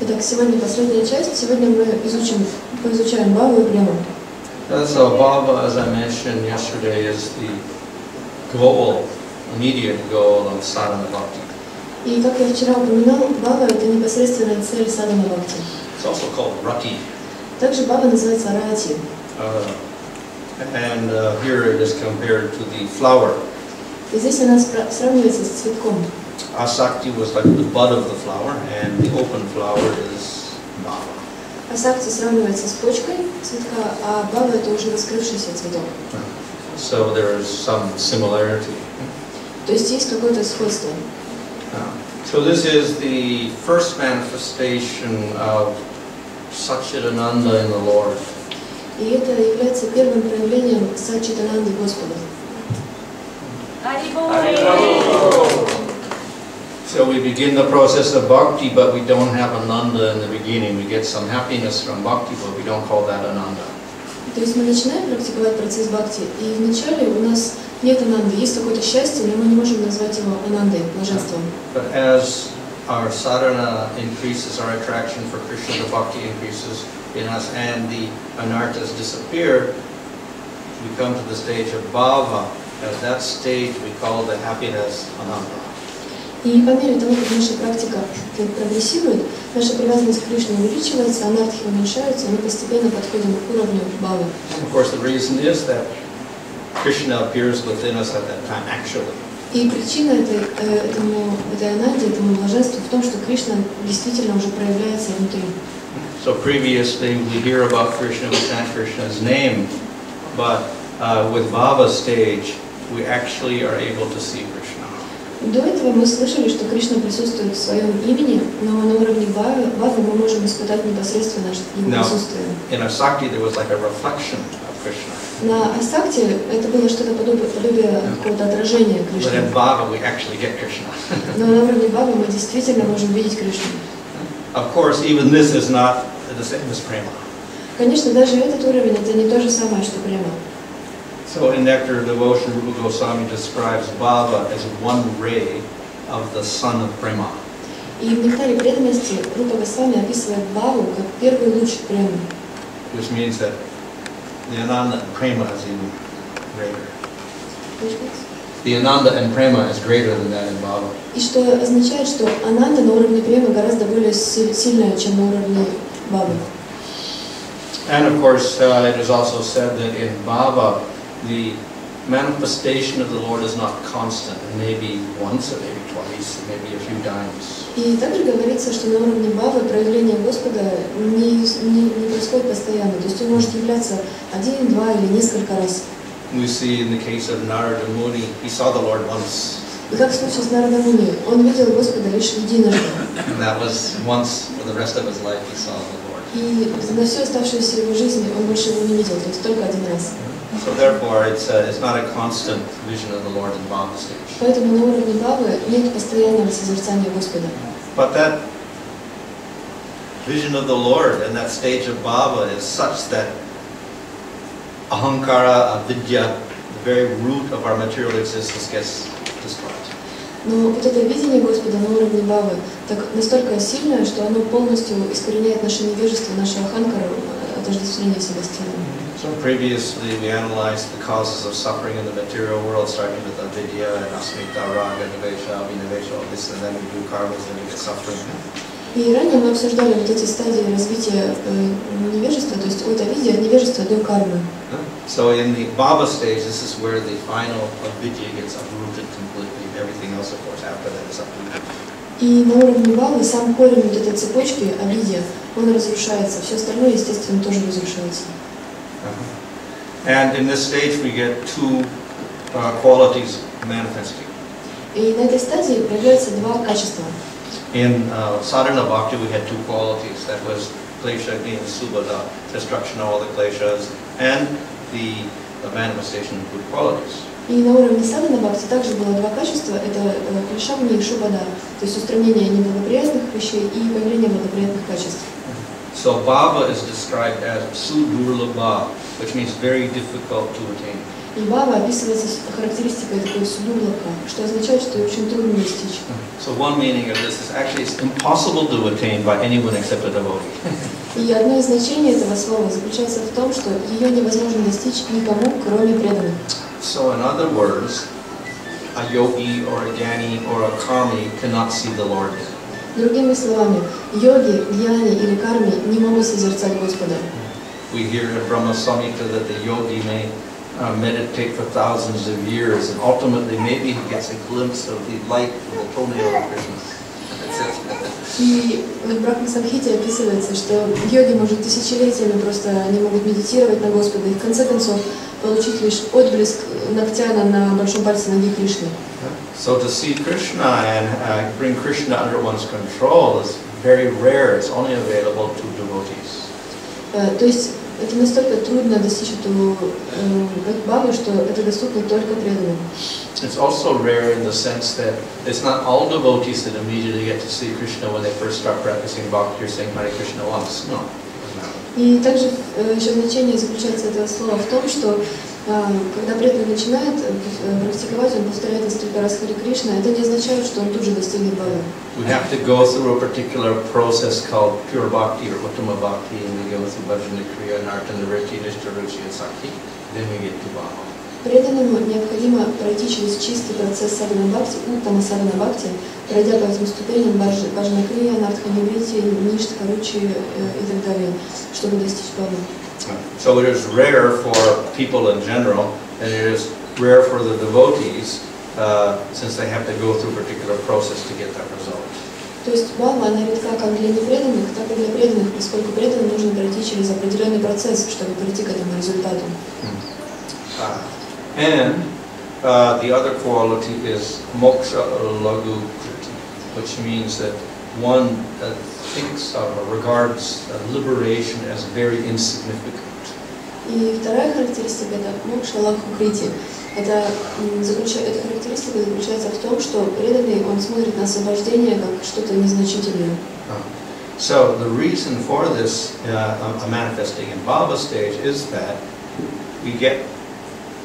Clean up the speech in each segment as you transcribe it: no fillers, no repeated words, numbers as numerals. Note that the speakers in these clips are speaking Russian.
Итак, сегодня последняя часть. Сегодня мы поизучаем бхаву и прему. So bhava, as I mentioned yesterday, is the goal, immediate goal of sadhana bhakti. И как я вчера упоминал, бхава — это непосредственная цель садхана бхакти. It's also called rati. Также бхава называется рати. And here it is compared to the flower. И здесь она сравнивается с цветком. Asakti was like the bud of the flower, and the open flower is bhava. Асакти сравнивается с почкой цветка, а бхава — это уже раскрывшийся цветок. So there is some similarity. То есть есть какое-то сходство. So this is the first manifestation of Satchidananda in the Lord. И это является первым проявлением Саччитананды Господа. So we begin the process of bhakti, but we don't have ananda in the beginning. We get some happiness from bhakti, but we don't call that ananda. То есть мы начинаем практиковать процесс бхакти, и вначале у нас нет ананды, есть какое-то счастье, но мы не можем назвать его анандой, блаженством. But as our sadhana increases, our attraction for Krishna, the bhakti increases in us, and the anarthas disappear, we come to the stage of bhava. At that stage, we call the happiness ananda. И по мере того, как наша практика прогрессирует, наша привязанность к Кришне увеличивается, анархи уменьшаются, и мы постепенно подходим к уровню бхавы. Of course, the reason is that Krishna appears within us at that time, actually. И причина этой ананде, этому блаженству в том, что Кришна действительно уже проявляется внутри. So previously we hear about Krishna, we chant Krishna's name, but with bhava stage, we actually are able to see Krishna. До этого мы слышали, что Кришна присутствует в своем имени, но на уровне бхавы мы можем испытать непосредственно его присутствие. In Asakti there was like a reflection of Krishna. На Асакте это было что-то подобие какого-то отражения Кришны. But in bhava we actually get Krishna. Но на уровне бхавы мы действительно можем видеть Кришну. Of course, even this is not the same as prema. Конечно, даже этот уровень это не то же самое, что према. So in Nectar of Devotion, Rupa Goswami describes bhava as one ray of the sun of prema. И в Нектаре преданности Рупа Госвами описывает бхаву как первый луч премы. Which means that the ananda and prema is even greater. The ananda and prema is greater than that in bhava. И что означает, что ананда на уровне премы гораздо более сильная, чем на уровне бхавы. And of course, it is also said that in bhava, the manifestation of the Lord is not constant. Maybe once, or maybe twice, or maybe a few times. И также говорится, что на уровне бхавы проявление Господа не происходит постоянно. То есть он может являться один, два или несколько раз. We see in the case of Narada Muni, he saw the Lord once. И как в случае с Нарада Муни, он видел Господа лишь единожды. And that was once for the rest of his life he saw the Lord. И на всю оставшуюся его жизнь он больше его не видел, то есть только один раз. So therefore, it's not a constant vision of the Lord in bhava stage. Поэтому на уровне бхавы нет постоянного созерцания Господа. But that vision of the Lord and that stage of bhava is such that ahankara, avidya, the very root of our material existence gets destroyed. Но вот это видение Господа на уровне бхавы так настолько сильное, что оно полностью искореняет наше невежество, наше аханкара, отождествление себя с телом. So previously we analyzed the causes of suffering in the material world, starting with avidya and asmita, raga, nivesha, vinivesha, all this, and then we do karmas, then we get suffering. И ранее мы обсуждали вот эти стадии развития невежества, то есть от авидьи, от невежества до кармы. So in the bhava stage, this is where the final avidya gets uprooted completely. Everything else, of course, after that is uprooted. И на уровне бхавы сам корень вот этой цепочки, авидья, он разрушается. Все остальное, естественно, тоже разрушается. And in this stage we get two qualities manifesting. И на этой стадии проявляются два качества. In sadhana bhakti we had two qualities. That was klesha and subhada, destruction of all the kleshas, and the manifestation of good qualities. И на уровне садхана бхакти также было два качества. Это клешавни и шубада, то есть устранение неблагоприятных вещей и появление благоприятных качеств. So bhava is described as sudurlabha, which means very difficult to attain. И бхава описывается характеристикой такой сублака, что означает, что ее очень трудно достичь. So one meaning of this is actually it's impossible to attain by anyone except a devotee. И одно из значений этого слова заключается в том, что ее невозможно достичь никому, кроме преданных. So in other words, a yogi or a jnani or a karmi cannot see the Lord. Другими словами, йоги, гьяни или карми не могут созерцать Господа. We hear in Brahma Samhita that the yogi may meditate for thousands of years, and ultimately maybe he gets a glimpse of the light from the toenail of Krishna. И в Брахма Самхите описывается, что йоги, может, тысячелетиями просто они могут медитировать на Господа и в конце концов получить лишь отблеск ногтя на большом пальце ноги Кришны. So to see Krishna and bring Krishna under one's control is very rare. It's only available to devotees. То есть это настолько трудно достичь эту бхавы, что это доступно только преданным. It's also rare in the sense that it's not all devotees that immediately get to see Krishna when they first start practicing bhakti or saying Hare Krishna once. No. И также еще значение заключается этого слова в том, что когда преданный начинает практиковать, он повторяет несколько раз Харе Кришна, это не означает, что он тут же достигнет бхавы. We have to go through a particular process called pure bhakti or uttama bhakti, and we go through bhajana, kriya, nartana, nritti, nishta, ruchi, and sakti. Then we get to bhava. Преданному необходимо пройти через чистый процесс садхана бхакти, уттама садхана бхакти, пройдя по этим ступеням бхажана крия, нартхана нрити, ништха, ручи и так далее, чтобы достичь бхавы. So it is rare for people in general, and it is rare for the devotees, since they have to go through a particular process to get that result. То есть бхава, она редка как для непреданных, так и для преданных, поскольку преданным нужно пройти через определенный процесс, чтобы прийти к этому результату. And the other quality is moksha lagu kriti, which means that one thinks of or regards liberation as very insignificant. И вторая характеристика это мокша лагу крити. Эта характеристика заключается в том, что преданный он смотрит на освобождение как что-то незначительное. So the reason for this manifesting in bhava stage is that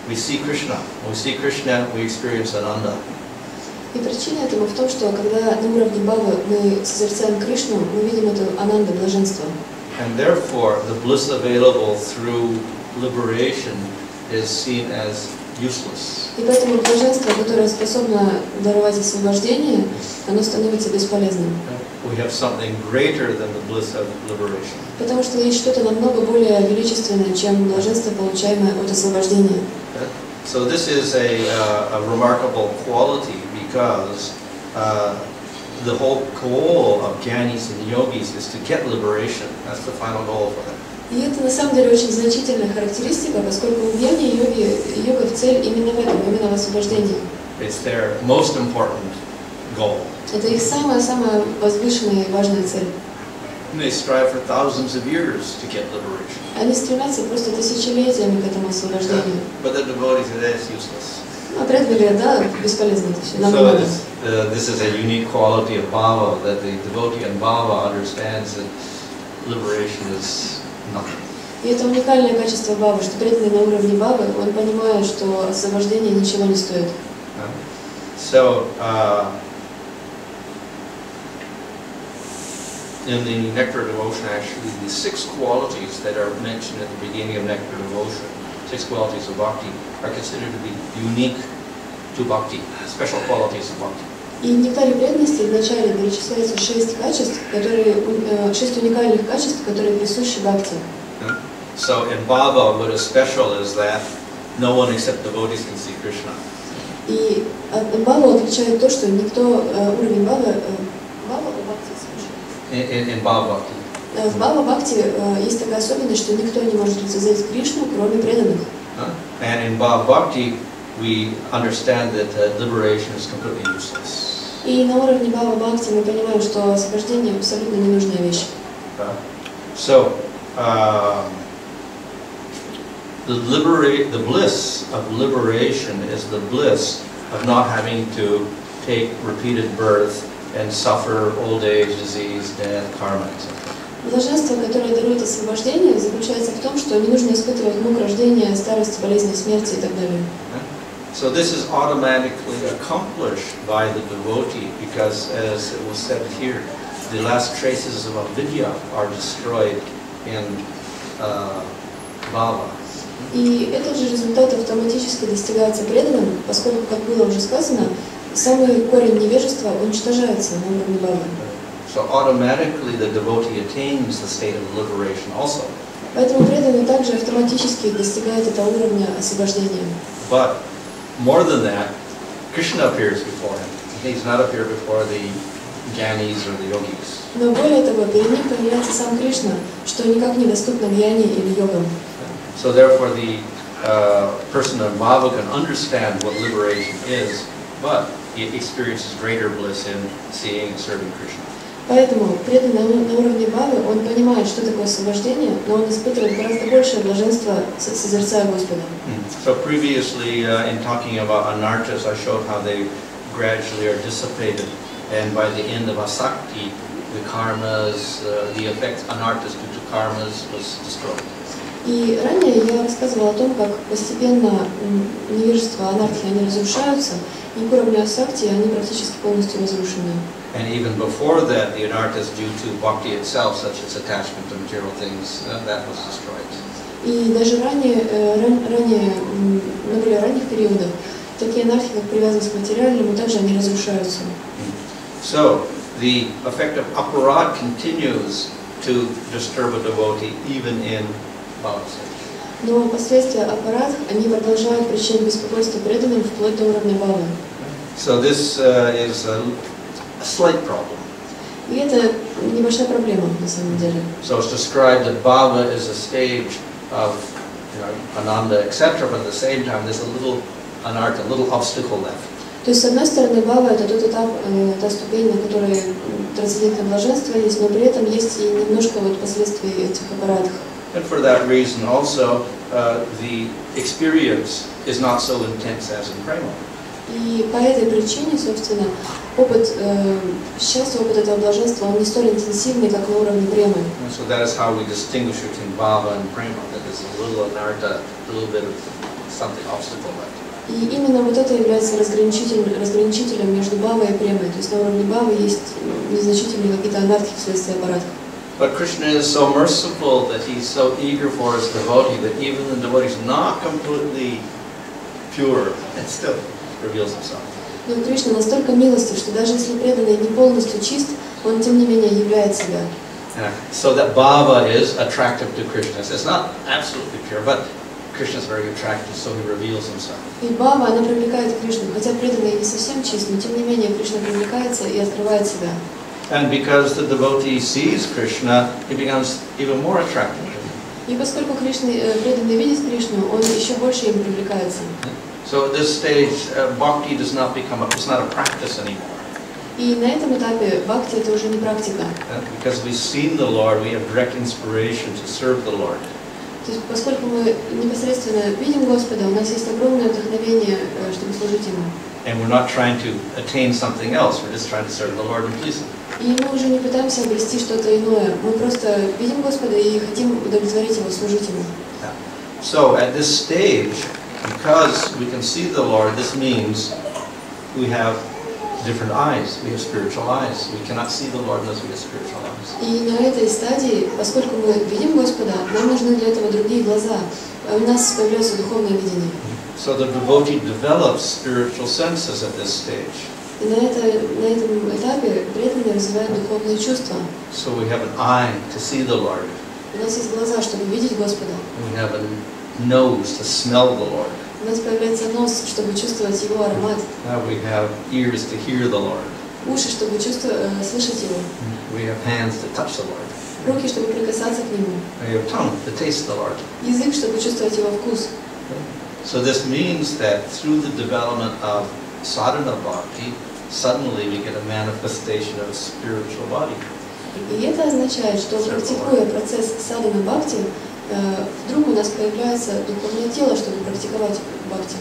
we see Krishna. When we see Krishna, we experience Ananda. И причина этому в том, что когда на уровне бхавы мы созерцаем Кришну, мы видим это ананда, блаженство. And therefore, the bliss available through liberation is seen as useless. И поэтому блаженство, которое способно даровать освобождение, оно становится бесполезным. We have something greater than the bliss of liberation. Потому что есть что-то намного более величественное, чем блаженство, получаемое от освобождения. So this is a remarkable quality because the whole goal of jnanis and yogis is to get liberation. That's the final goal for them. И это на самом деле очень значительная характеристика, поскольку у гьяни и йогов цель именно в этом, именно в освобождении. It's their most important goal. Это их самая возвышенная и важная цель. And they strive for thousands of years to get liberation. Они стремятся просто тысячелетиями к этому освобождению. But the devotees say that's useless. А преданные, да, бесполезно это все. So this is a unique quality of bhava, that the devotee in bhava understands that liberation is nothing. И это уникальное качество бхавы, что преданный на уровне бхавы, он понимает, что освобождение ничего не стоит. So in the Nectar Devotion, actually, the 6 qualities that are mentioned at the beginning of Nectar Devotion, 6 qualities of bhakti, are considered to be unique to bhakti, special qualities of bhakti. И в нектаре преданности вначале перечисляется 6 качеств, 6 уникальных качеств, которые присущи бхакти. So in bhava, what is special is that no one except devotees can see Krishna. И бхаву отличает то, что никто уровень бхавы In bhava bhakti. в бхава бхакти есть такая особенность, что никто не может лицезреть Кришну, кроме преданных. And in bhava bhakti, we understand that liberation is completely useless. И на уровне бхава бхакти мы понимаем, что освобождение абсолютно ненужная вещь. So the bliss of liberation is the bliss of not having to take repeated birth and suffer old age, disease, death, karma, etc. Блаженство, которое дарует освобождение, заключается в том, что не нужно испытывать мук рождения, старости, болезни, смерти и так далее. So this is automatically accomplished by the devotee because, as it was said here, the last traces of avidya are destroyed in bhava. И этот же результат автоматически достигается преданным, поскольку, как было уже сказано, самый корень невежества уничтожается на уровне бхавы. So automatically the devotee attains the state of liberation also. Поэтому преданный также автоматически достигает этого уровня освобождения. But more than that, Krishna appears before him. He does not appear before the jnanis or the yogis. Но более того, перед ним появляется сам Кришна, что никак недоступно гьяни или йогам. So therefore the person of bhava can understand what liberation is, but he experiences greater bliss in seeing and serving Krishna. Поэтому преданный на уровне бхавы, он понимает, что такое освобождение, но он испытывает гораздо большее блаженство, созерцая Господа. So previously in talking about anarthas, I showed how they gradually are dissipated, and by the end of asakti, the karmas, the effects anarthas due to karmas was destroyed. И ранее я рассказывала о том, как постепенно невежество, анархи, они разрушаются, и к уровню асакти они практически полностью разрушены. And even before that, the anarthas due to bhakti itself, such as attachment to material things, that was destroyed. И даже на более ранних периодах, такие анархи, как привязанность к материальному, также они разрушаются. So the effect of aparad continues to disturb a devotee even in bhava stage. Но последствия аппарат, они продолжают причинять беспокойство преданным вплоть до уровня бхавы. So this is a slight problem. И это небольшая проблема на самом деле. So it's described that bhava is a stage of, ananda, etc. But at the same time, there's a little anartha, a little obstacle left. То есть, с одной стороны, бхава — это тот этап, та ступень, на которой трансцендентное блаженство есть, но при этом есть и немножко последствий этих аппаратов. And for that reason also, the experience is not so intense as in prema. И по этой причине, собственно, опыт счастья, опыт этого блаженства, он не столь интенсивный, как на уровне премы. So that is how we distinguish between bhava and prema. That is a little anartha, a little bit of something obstacle left. И именно вот это является разграничителем между бхавой и премой. То есть на уровне бхавы есть незначительные какие-то анархи вследствие аппаратов. But Krishna is so merciful that he's so eager for his devotee that even the devotee is not completely pure and still reveals himself. Но Кришна настолько милостив, что даже если преданный не полностью чист, он тем не менее являет себя. So that bhava is attractive to Krishna. It's not absolutely pure, but Krishna is very attractive, so he reveals himself. И бхава, она привлекает Кришну, хотя преданный не совсем чист, но тем не менее Кришна привлекается и открывает себя. And because the devotee sees Krishna, he becomes even more attractive to him. И поскольку преданный видит Кришну, он еще больше им привлекается. So at this stage, bhakti does not become it's not a practice anymore. И на этом этапе бхакти это уже не практика. Because we've seen the Lord, we have direct inspiration to serve the Lord. То есть, поскольку мы непосредственно видим Господа, у нас есть огромное вдохновение, чтобы служить Ему. And we're not trying to attain something else, we're just trying to serve the Lord and please Him. И мы уже не пытаемся обрести что-то иное. Мы просто видим Господа и хотим удовлетворить Его, служить Ему. So at this stage, because we can see the Lord, this means we have different eyes. We have spiritual eyes. We cannot see the Lord unless we have spiritual eyes. И на этой стадии, поскольку мы видим Господа, нам нужны для этого другие глаза. У нас появляется духовное видение. So the devotee develops spiritual senses at this stage. И на этом этапе преданный развивает духовные чувства. So we have an eye to see the Lord. У нас есть глаза, чтобы видеть Господа. We have a nose to smell the Lord. У нас появляется нос, чтобы чувствовать Его аромат. Now we have ears to hear the Lord. Уши, чтобы слышать Его. We have hands to touch the Lord. Руки, чтобы прикасаться к Нему. We have tongue to taste the Lord. Язык, чтобы чувствовать Его вкус. So this means that through the development of sadhana bhakti, suddenly we get a manifestation of a spiritual body. И это означает, что практикуя процесс садхана бхакти, вдруг у нас появляется духовное тело, чтобы практиковать бхакти.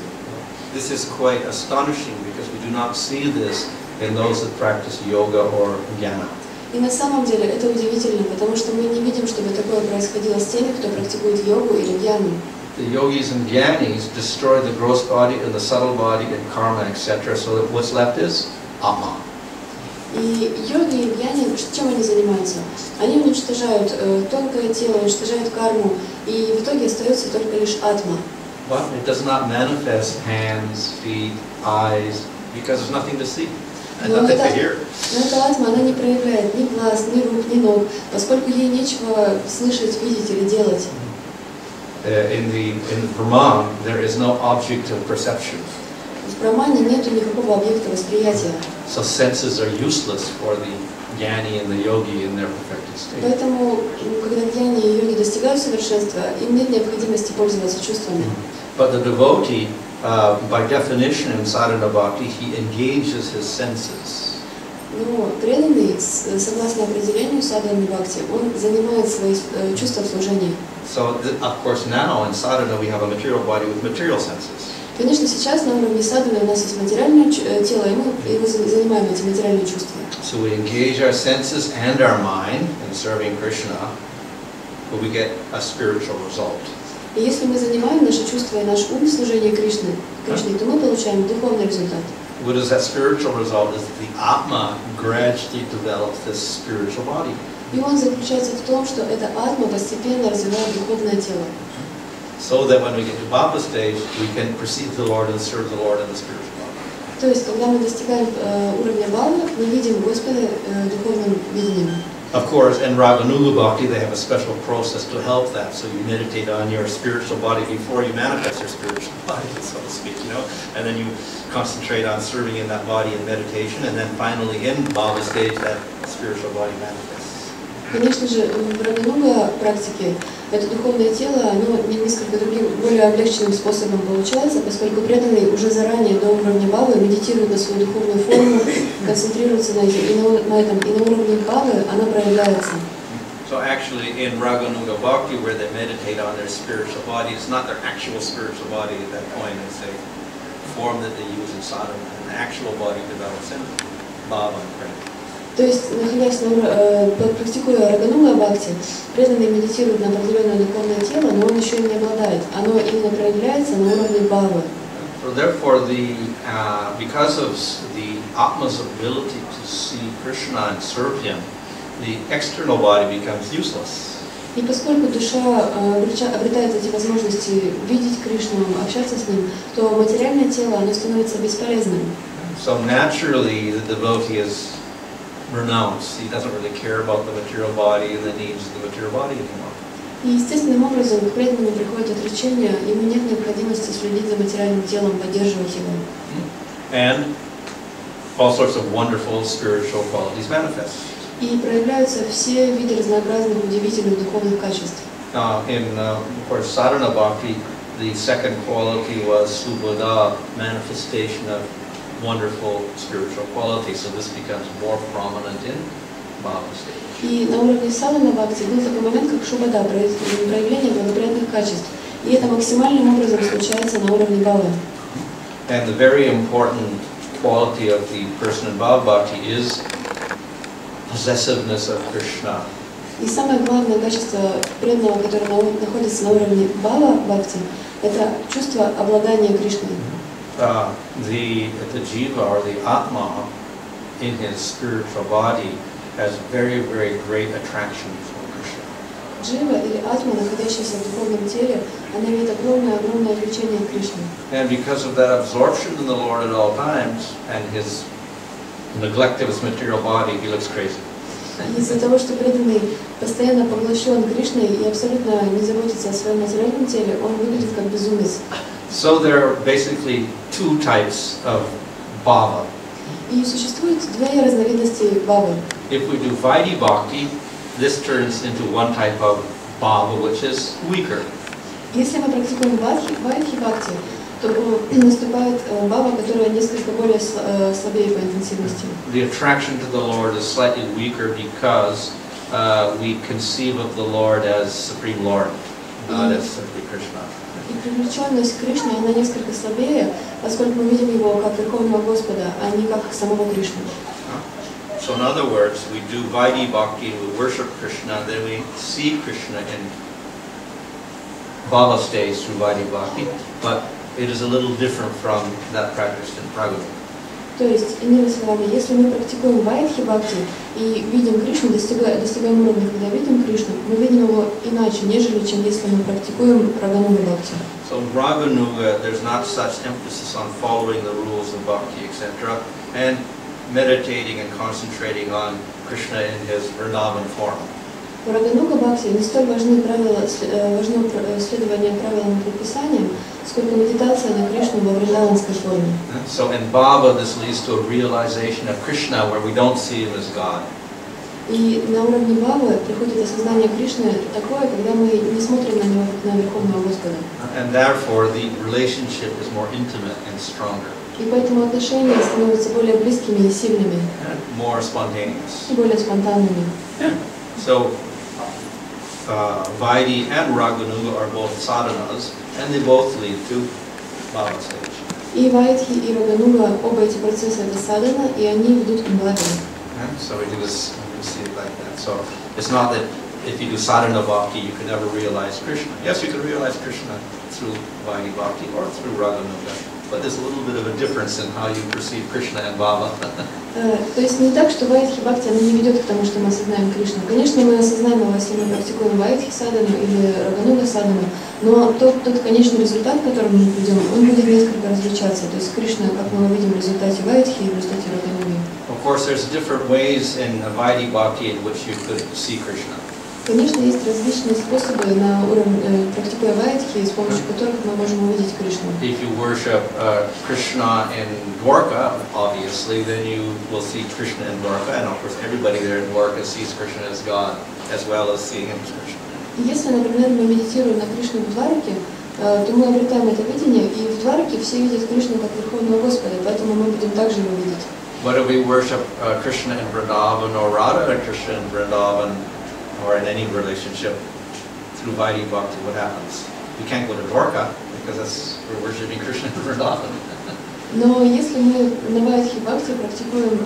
This is quite astonishing because we do not see this in those that practice yoga or jnana. И на самом деле это удивительно, потому что мы не видим, чтобы такое происходило с теми, кто практикует йогу или гьяну. The yogis and jnanis destroy the gross body and the subtle body and karma, etc. So that what's left is Atma. И йоги и гьяни, чем они занимаются? Они уничтожают тонкое тело, уничтожают карму, и в итоге остается только лишь атма. But it does not manifest hands, feet, eyes, because there's nothing to see and nothing to hear. Но эта атма, она не проявляет ни глаз, ни рук, ни ног, поскольку ей нечего слышать, видеть или делать. In Brahman, there is no object of perception. В Брахмане нету никакого объекта восприятия. So senses are useless for the jnani and the yogi in their perfected state. Поэтому, когда гьяни и йоги достигают совершенства, им нет необходимости пользоваться чувствами. But the devotee, by definition in sadhana bhakti, he engages his senses. Но преданный, согласно определению садханы бхакти, он занимает свои чувства в служении. So, of course, now in sadhana we have a material body with material senses. Конечно, сейчас на уровне садханы у нас есть материальное тело, и мы занимаем эти материальные чувства. So we engage our senses and our mind in serving Krishna, but we get a spiritual result. И если мы занимаем наши чувства и наш ум в служении Кришне, то мы получаем духовный результат. What is that spiritual result? Is the Atma gradually develops this spiritual body. И он заключается в том, что эта атма постепенно развивает духовное тело. So that when we get to Bhava stage, we can perceive the Lord and serve the Lord in the spiritual body. То есть, когда мы достигаем уровня Бхавы, мы видим Господа духовным видением. Of course, in Raganuga Bhakti, they have a special process to help that. So you meditate on your spiritual body before you manifest your spiritual body, so to speak, you know. And then you concentrate on serving in that body in meditation, and then finally in Bhava stage, that spiritual body manifests. Конечно же, в Рагануга практике это духовное тело, оно несколько другим, более облегченным способом получается, поскольку преданный уже заранее до уровня Бхавы медитирует на свою духовную форму, концентрируется на этом, и на уровне Бхавы она проявляется. So actually in Raganuga Bhakti, where they meditate on their spiritual body, it's not their actual spiritual body at that point, it's a form that they use in sadhana, and the actual body develops in Bhava and prayer. То есть, находясь практикуя Рагануга Бхакти, преданный медитирует на определенное духовное тело, но он еще им не обладает. Оно именно проявляется на уровне Бхавы. So therefore, because of the Atma's ability to see Krishna and serve him, the external body becomes useless. И поскольку душа обретает эти возможности видеть Кришну, общаться с ним, то материальное тело оно становится бесполезным. So naturally, the devotee is renounced. He doesn't really care about the material body and the needs of the material body anymore. И естественным образом к преданному приходит отречение, ему нет необходимости следить за материальным телом, поддерживать его. And all sorts of wonderful spiritual qualities manifest. И проявляются все виды разнообразных удивительных духовных качеств. Of course, sadhana bhakti, the second quality was subodha, manifestation of wonderful spiritual qualities. So this becomes more prominent in Bhava stage. И на уровне садхана бхакти был такой момент, как шубада, проявление благоприятных качеств. И это максимальным образом случается на уровне Бхавы. And the very important quality of the person in Bhava bhakti is possessiveness of Krishna. И самое главное качество преданного, которое находится на уровне Бхава бхакти, это чувство обладания Кришной. The jiva or the atma in his spiritual body has very, very great attraction for Krishna. Джива или атма, находящаяся в духовном теле, она имеет огромное влечение к Кришне. And because of that absorption in the Lord at all times and his neglect of his material body, he looks crazy. Из-за того, что преданный постоянно поглощен Кришной и абсолютно не заботится о своем материальном теле, он выглядит как безумец. So there are basically two types of bhava. И существует две разновидности бхавы. If we do Vaidhi Bhakti, this turns into one type of bhava which is weaker. Если мы практикуем Vaidhi Bhakti, то наступает бхава, которая несколько более слабее по интенсивности. The attraction to the Lord is slightly weaker because we conceive of the Lord as Supreme Lord, not as simply Krishna. И привлеченность к Кришне, она несколько слабее, поскольку мы видим его как Верховного Господа, а не как самого Кришну. So in other words, we do Vaidhi Bhakti, we worship Krishna, then we see Krishna in Bhava stage through Vaidhi Bhakti, but it is a little different from that practiced in Pragati. То есть, иными словами, если мы практикуем вайдхи бхакти и видим Кришну, достигаем уровня, когда видим Кришну, мы видим его иначе, нежели чем если мы практикуем рагануга бхакти. So in Raganuga, there's not such emphasis on following the rules of bhakti, etc., and meditating and concentrating on Krishna in his Vrindavan form. В рагануга бхакти не столь важно следование правилам и предписаниям, сколько медитация на Кришну во вриндаванской форме. So in Bhava, this leads to a realization of Krishna where we don't see him as God. И на уровне бхавы приходит осознание Кришны такое, когда мы не смотрим на него как на Верховного Господа. And therefore, the relationship is more intimate and stronger. И поэтому отношения становятся более близкими и сильными. And more spontaneous. И более спонтанными. So, Vaidhi and Raganuga are both sadhanas, and they both lead to Bhava stage. И вайдхи, и рагануга, оба эти процесса это садхана, и они ведут к бхаве. So we do this, we see it like that. So it's not that if you do sadhana bhakti, you can never realize Krishna. Yes, you can realize Krishna through Vaidhi bhakti or through Raganuga, but there's a little bit of a difference in how you perceive Krishna and Bhava. То есть не так, что вайдхи бхакти она не ведет к тому, что мы осознаем Кришну. Конечно, мы осознаем его, если мы практикуем вайдхи садхану или рагануга садхану, но тот конечный результат, к которому мы придем, он будет несколько различаться. То есть Кришна, как мы его видим в результате вайдхи и в результате рагануги. Of course, there's different ways in Vaidhi bhakti in which you could see Krishna. Конечно, есть различные способы на уровне практикуя вайдхи, с помощью которых мы можем увидеть Кришну. If you worship Krishna in Dwarka, obviously, then you will see Krishna in Dwarka, and of course everybody there in Dwarka sees Krishna as God, as well as seeing him as Krishna. Если, например, мы медитируем на Кришну в Двараке, то мы обретаем это видение, и в Двараке все видят Кришну как Верховного Господа, поэтому мы будем также его видеть. Whether we worship Krishna in Vrindavan or Radha or Krishna in Vrindavan, or in any relationship through Vaidhi Bhakti, what happens? We can't go to Dwarka because we're worshipping Krishna in Vrindavan. Но если мы на Вайдхи Бхакти практикуем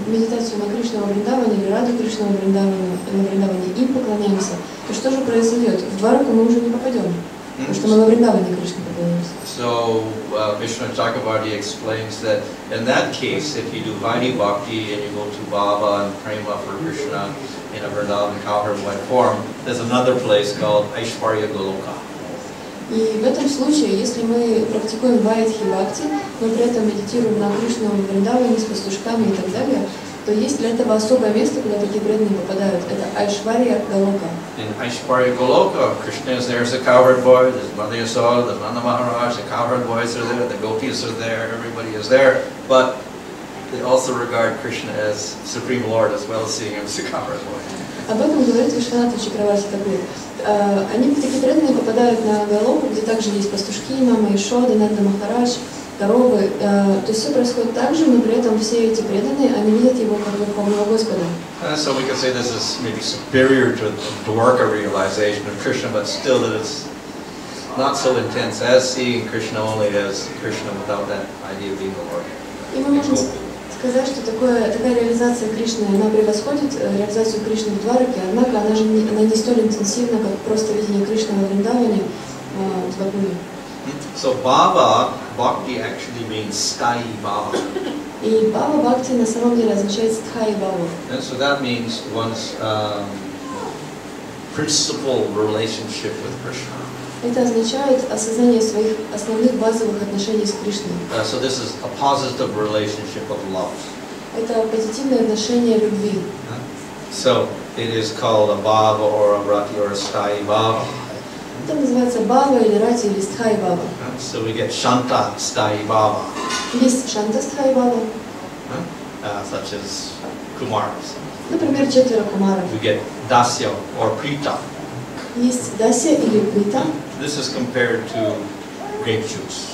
медитацию на Кришну во Вриндаване или Раду Кришну во Вриндаване, им поклоняемся, то что же произойдет? В Двараку мы уже не попадем, потому что мы во Вриндаване Кришне поклоняемся. So Vishnu Chakravarti explains that in that case, if you do Vaidhi Bhakti and you go to Bhava and Prema for Krishna in a Vrindavan cowherd-like form, there's another place called Aishwarya Goloka. И в этом случае, если мы практикуем Вайдхи Бхакти, но при этом медитируем на Кришну в Вриндаване с пастушками и так далее, то есть для этого особое место, куда такие преданные попадают. Это Aishwarya Goloka. In Aishwarya Goloka, Krishna is there as a cowherd boy, there's Mother Yasoda, the Nanda Maharaj, the cowherd boys are there, the gopis are there, everybody is there, but they also regard Krishna as Supreme Lord as well as seeing him as a cowherd boy. Об этом говорит Вишванатха Чакраварти Такур. Они, такие преданные, попадают на Галоку, где также есть пастушки, мама Ишода, Нанда Махарадж, коровы. То есть все происходит так же, но при этом все эти преданные, они видят его как Верховного Господа. So we can say this is maybe superior to the Dwarka realization of Krishna, but still that it's not so intense as seeing Krishna only as Krishna without that idea of being the Lord. И мы можем сказать, что такая реализация Кришны, она превосходит реализацию Кришны в Двараке, однако она не столь интенсивна, как просто видение Кришны во Вриндаване в Бхакти. So Bhava Bhakti actually means Sthayi Bhava. И Бхава Бхакти на самом деле означает Стхаи Бхаву. And so that means one's principal relationship with Krishna. Это означает осознание своих основных базовых отношений с Кришной. So this is a positive relationship of love. Это позитивное отношение любви. So it is called a bhava or a rati or a sthayi bhava. Это называется бхава или рати или стхаи бхава. So we get shanta sthayi bhava. Есть шанта стхаи бхава. Such as Kumars. Например, 4 кумаров. We get dasya or prita. Есть дася или прита. This is compared to grape juice.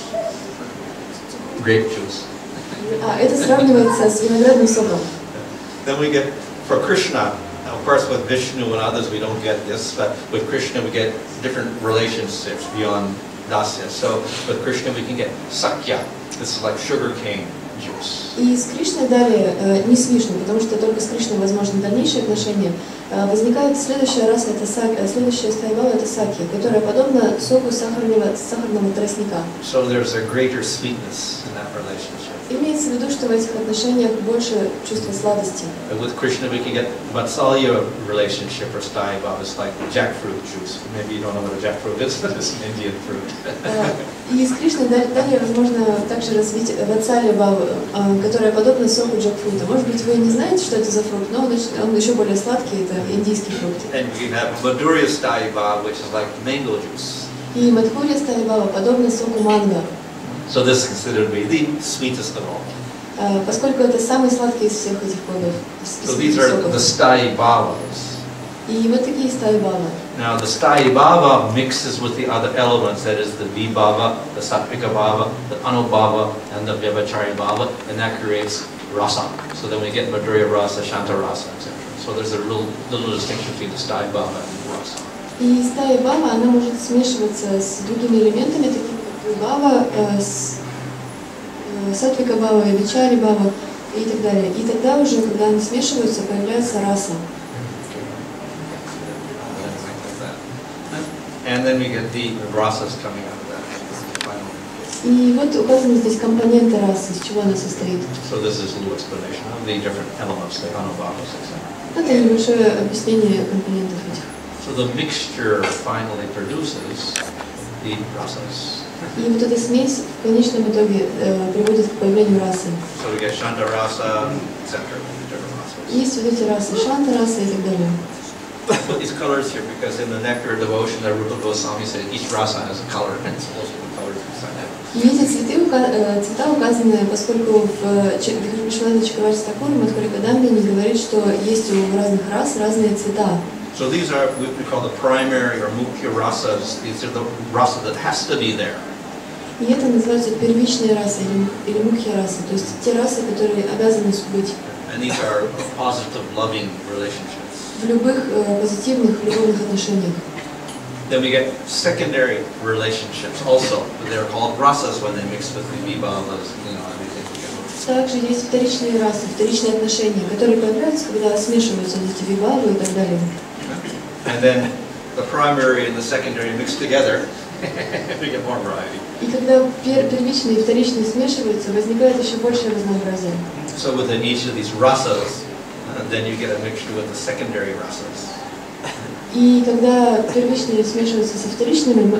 Grape juice. Это сравнивается с виноградным соком. Then we get, for Krishna, of course with Vishnu and others we don't get this, but with Krishna we get different relationships beyond dasya. So with Krishna we can get sakya. This is like sugar cane juice. И с Кришной далее, не с Вишну, потому что только с Кришной возможны дальнейшие отношения, возникает следующая раса, это следующая стая бава, это саки, которая подобна соку сахарного тростника. So there's a greater sweetness in that relationship. Имеется в виду, что в этих отношениях больше чувства сладости. With Krishna we can get Vatsalya relationship or stai bhava, it's like jackfruit juice. Maybe you don't know what a jackfruit is, but it's an Indian fruit. И с Кришной далее возможно также развить Ватсалия баву, которая подобна соку джакфрута. Может быть, вы не знаете, что это за фрукт, но он еще более сладкий, это индийский фрукт. And you can have Madhurya stai bhava, which is like mango juice. И Мадхурья стая бава подобна соку манго. So this is considered to be the sweetest of all. Поскольку это самый сладкий из всех этих плодов. So these are the stai bhavas. И вот такие стаи бава. Now the stai bhava mixes with the other elements, that is the vibhava, the sattvika bhava, the anubhava, and the vyabhachari bhava, and that creates rasa. So then we get Madhurya rasa, Shanta rasa, etc. So there's a real little distinction between the stai bhava and rasa. И стая бава, она может смешиваться с другими элементами, такими как бава, сатвика бава, вичари бава и так далее. И тогда уже, когда они смешиваются, появляется раса. And then we get the rasas coming out of that. И вот указаны здесь компоненты расы, из чего она состоит. So this is a little explanation of the different elements, the anubhavas, etc. Это небольшое объяснение компонентов этих. So the mixture finally produces the rasas. И вот эта смесь в конечном итоге приводит к появлению расы. So we get Shanta rasa, etc. Different rasas. Есть вот эти расы, шанта раса и так далее. Put these colors here because in the Nectar of Devotion, the Rupa Goswami said each rasa has a color, and it's supposed to be colored inside that. И эти цвета указаны, поскольку в Вишванатха Чакраварти Такур Мадхурья Кадамбини говорит, что есть у разных рас разные цвета. So these are what we call the primary or mukhya rasas. These are the rasa that has to be there. И это называется первичные расы или мухья расы, то есть те расы, которые обязаны быть. And these are positive, loving relationships. В любых позитивных любовных отношениях. Then we get secondary relationships also. They're called rasas when they mix with the vibhavas, everything together. Также есть вторичные расы, вторичные отношения, которые появляются, когда смешиваются эти вибхавы и так далее. And then the primary and the secondary mix together, we get more variety. И когда первичные и вторичные смешиваются, возникает еще большее разнообразие. So within each of these rasas, then you get a mixture with the secondary rasas. И когда первичные смешиваются со вторичными, у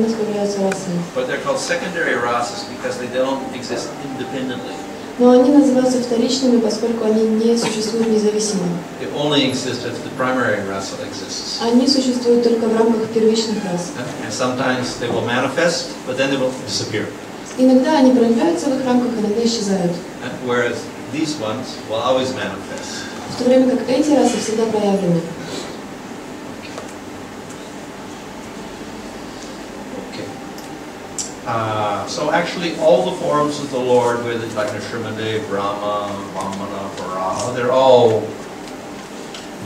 нас появляются расы. But they're called secondary rasas because they don't exist independently. Но они называются вторичными, поскольку они не существуют независимо. They only exist if the primary rasa exists. Они существуют только в рамках первичных рас. And sometimes they will manifest, but then they will disappear. Иногда они проявляются в их рамках, иногда исчезают. Whereas these ones will always manifest. В то время как эти расы всегда проявлены. So actually all the forms of the Lord, whether it's like Nrsimhadev, Brahma, Vamana, Varaha, they're all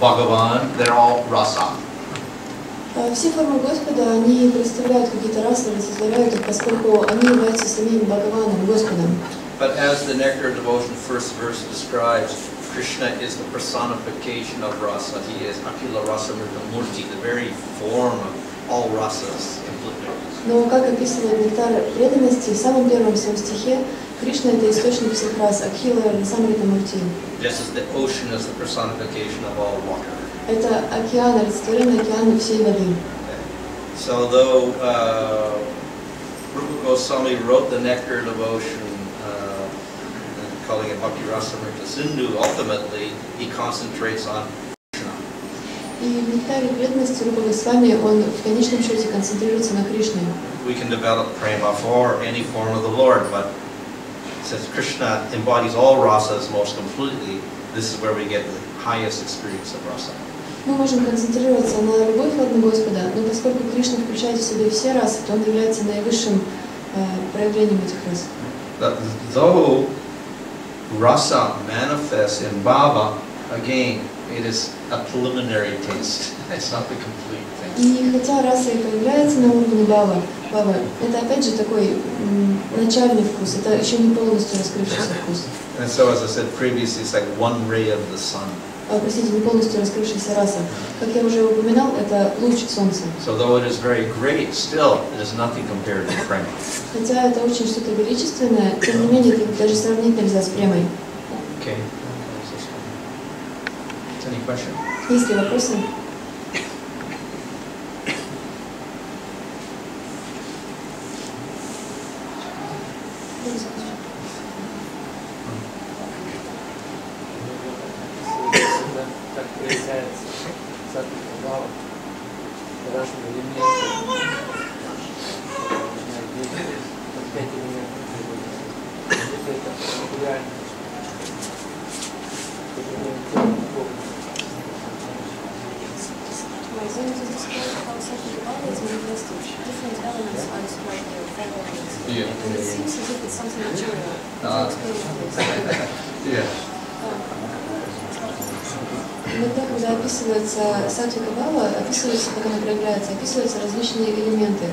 Bhagavan, they're all rasa. Все формы Господа, они представляют какие-то расы, олицетворяют их, поскольку они являются самим Бхагаваном, Господом. But as the Nectar of Devotion first verse describes, Krishna is the personification of rasa. He is Akila Rasamrita Murti, the very form of all rasas completely. Но, как описывает нектар преданности, в самом первом своем стихе, Кришна — это источник всех рас, Акхила Расамрита Мурти. Just as the ocean is the personification of all water. Это океан, олицетворение океана всей воды. So though Rupa Goswami wrote the Nectar of Devotion, calling it Bhakti Rasamrita Sindhu, ultimately he concentrates on Krishna. И в нектаре преданности Рупа Госвами, он в конечном счете концентрируется на Кришне. We can develop prema for any form of the Lord, but since Krishna embodies all rasas most completely, this is where we get the highest experience of rasa. Мы можем концентрироваться на любовь на Господа, но поскольку Кришна включает в себя все расы, то он является наивысшим проявлением этих рас. Though rasa manifests in bhava, again, it is a preliminary taste. It's not the complete thing. И хотя раса и появляется на уровне бава, это опять же такой начальный вкус, это еще не полностью раскрывшийся вкус. And so, as I said previously, it's like one ray of the sun. Простите, не полностью раскрывшаяся раса. Как я уже упоминал, это луч солнца. So though it is very great, still it is nothing compared to prema. Хотя это очень что-то величественное, тем не менее, это даже сравнить нельзя с премой. Okay. Any question? Есть ли вопросы? Иногда, когда описывается саттвика бхава, описывается, как она проявляется, описываются различные элементы.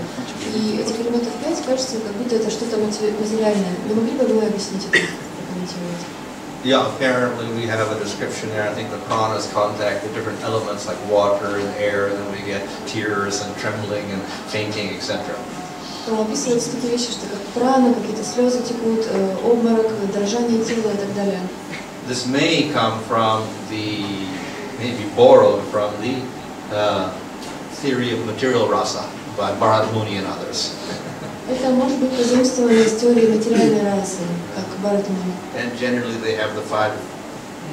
И этих элементов 5 кажется, как будто это что-то материальное. Не могли бы вы объяснить это, прокомментировать? Yeah, apparently we have a description there. I think the pranas contact with different elements like water and air, and then we get tears and trembling and fainting, etc. Описываются такие вещи, что как прана, какие-то слезы текут, обморок, дрожание тела и так далее. This may come from maybe borrowed from the theory of material rasa by Bharat Muni and others. Это может быть позаимствовано из теории материальной расы, как Бхарат Муни. And generally they have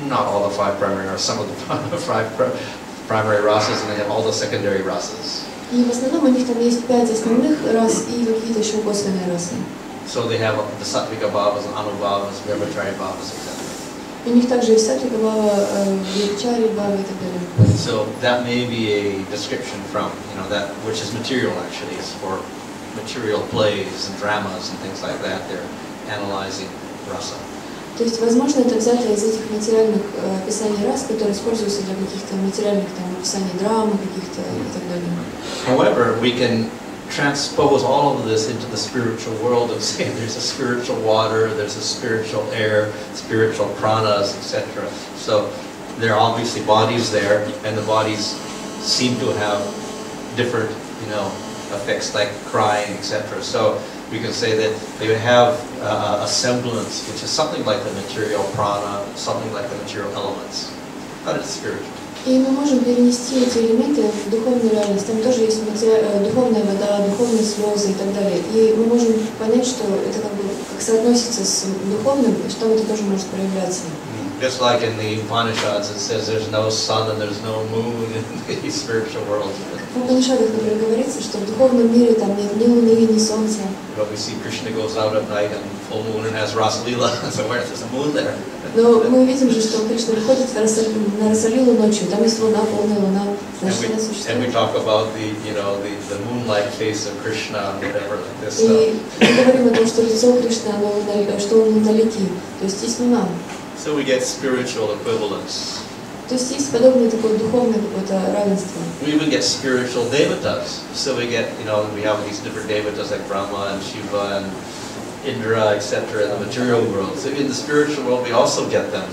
not all the five primary rasas, some of the five primary rasas, and they have all the secondary rasas. И в основном у них там есть 5 основных рас и какие-то еще косвенные расы. So they have the sattvika bhavas, anubhavas, vyabhachari bhavas, etc. У них также есть саттвика бхава, вьябчари бхава и так далее. So that may be a description from, that which is material actually. It's for material plays and dramas and things like that. They're analyzing rasa. То есть, возможно, это взято из этих материальных описаний рас, которые используются для каких-то материальных описаний драмы каких-то и так далее. However, we can transpose all of this into the spiritual world and say there's a spiritual water, there's a spiritual air, spiritual pranas, etc. So there are obviously bodies there, and the bodies seem to have different, effects like crying, etc. So we can say that they would have a semblance, which is something like the material prana, something like the material elements, but it's spiritual. И мы можем перенести эти элементы в духовную реальность. Там тоже есть духовная вода, духовные слезы и так далее. И мы можем понять, что это как соотносится с духовным, и что это тоже может проявляться. Just like in the Upanishads, it says there's no sun and there's no moon in the spiritual world. В Упанишадах, например, говорится, что в духовном мире там нет ни луны, ни солнца. But we see Krishna goes out at night and full moon and has Rasa Leela, so where's there's a moon there? Но мы видим же, что Кришна выходит на Расалилу ночью, там есть луна, полная луна, значит она существует. And we talk about the moonlight face of Krishna, whatever like this. И мы говорим о том, что лицо Кришны, что он вдалеки, то есть есть луна. So we get spiritual equivalence. То есть есть подобное такое духовное какое-то равенство. We even get spiritual devatas. So we get, we have these different devatas like Brahma and Shiva and Indra, etc. in the material world. So in the spiritual world we also get them.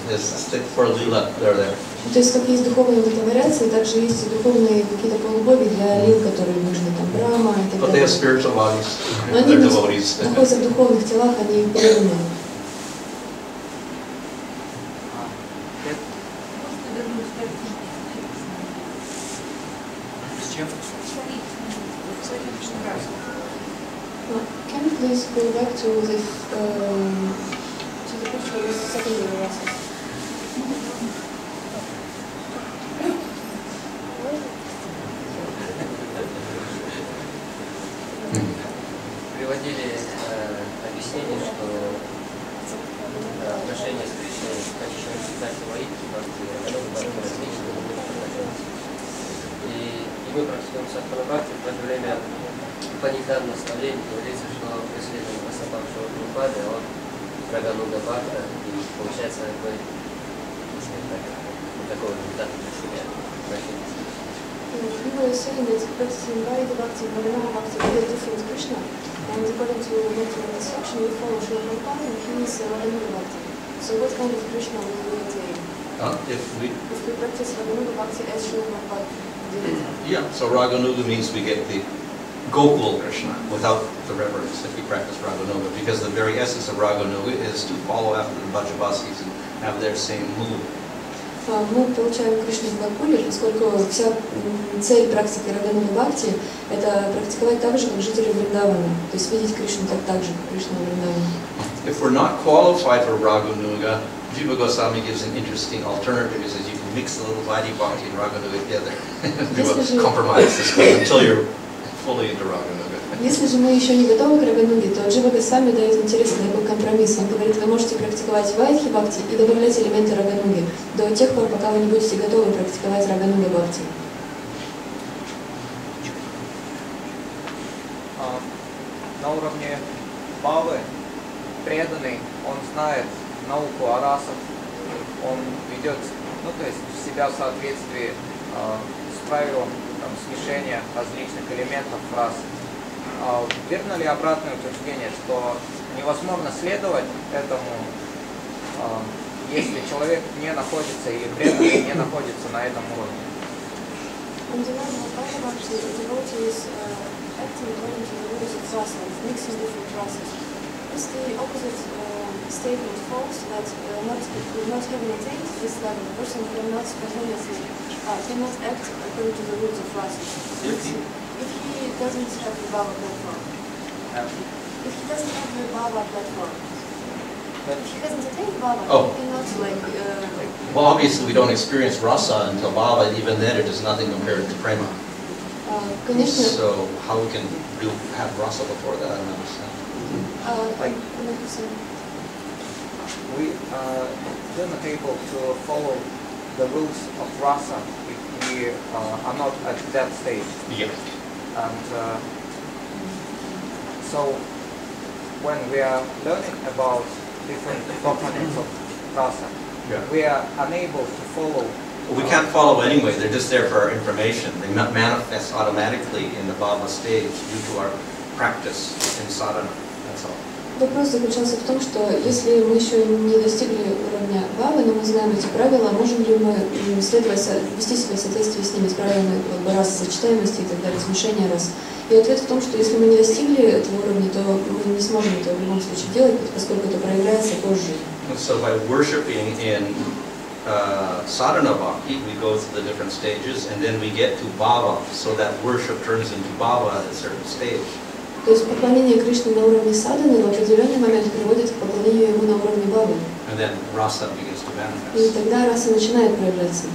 For Leela, they're there. То есть как есть духовные вот эта вариация, также есть и духовные какие-то полубоги для лил, которые нужны, там Брахма и так далее. But they have spiritual bodies. Но они находятся в духовных телах, они преданные. Can you please go back to the picture with secondary rasas? Приводили объяснение, что отношения с Кришной в конечном результате воитки, оно различно. И мы практикуем садхана-бхакти, в то же время по данному наставлению говорится, что преследуем Прабхупады, Прабхупады, а он Рагануда Бхакта, и получается, как бы, такого результата для себя. People are saying that practicing Гаудия Бхакти and Рагана Бхакti are different Krishna, and according to Matthew instruction, we follow Шри Ишопанишад, and he is Raganuga Bhakti. So what kind of Krishna will we attain? If we practice Raganuga Bhakti as Shri Prabhupada did it? Yeah, so Raganuga means we get the Gokul Krishna without the reverence if we practice Raganuga, because the very essence of Raganuga is to follow after the Brajavasis and have their same mood. Мы получаем Кришну в Гокуле, поскольку вся цель практики Рагануга Бхакти – это практиковать так же, как жители Вриндавана, то есть видеть Кришну так же, как Кришна в Вриндаване. If we're not qualified for Raganuga, Jiva Goswami gives an interesting alternative. He says you can mix a little Vaidhi Bhakti and Raganuga together and do a compromise system until you're fully into Raganuga. Если же мы еще не готовы к Рагануге, то Джива Госвами дает интересный такой компромисс. Он говорит, вы можете практиковать Вайдхи Бхакти и добавлять элементы Рагануги до тех пор, пока вы не будете готовы практиковать Рагануга Бхакти. На уровне бхавы преданный, он знает науку о расах, он ведет, то есть себя в соответствии с правилом смешения различных элементов рас. Верно ли обратное утверждение, что невозможно следовать этому, если человек не находится или преданный не находится на этом уровне? Is the opposite statement false, that not having attained this level, the person cannot spontaneously, cannot act according to the rules of races? If he doesn't have the Bhava platform. If he doesn't have the Bhava platform. If he hasn't attained Bhava, he cannot Well, obviously we don't experience rasa until Bhava, even then it is nothing compared to prema. So how we can have rasa before that, I don't understand. We are not able to follow the rules of rasa if we are not at that stage. Yeah. And so when we are learning about different components of rasa, we are unable to follow. We can't follow anyway, they're just there for our information. They manifest automatically in the Bhava stage due to our practice in sadhana. That's all. Вопрос заключался в том, что если мы еще не достигли уровня бхавы, но мы знаем эти правила, можем ли мы вести себя в соответствии с ними, с правилами расы, сочетаемости и так далее, смешения рас. И ответ в том, что если мы не достигли этого уровня, то мы не сможем это в любом случае делать, поскольку это проявляется позже. So by worshipping in sadhana bhakti, we go through the different stages, and then we get to bhava, so that worship turns into bhava at a certain stage. То есть поклонение Кришне на уровне садханы в определенный момент приводит к поклонению ему на уровне бхавы. And then rasa begins to manifest. И тогда раса начинает проявляться.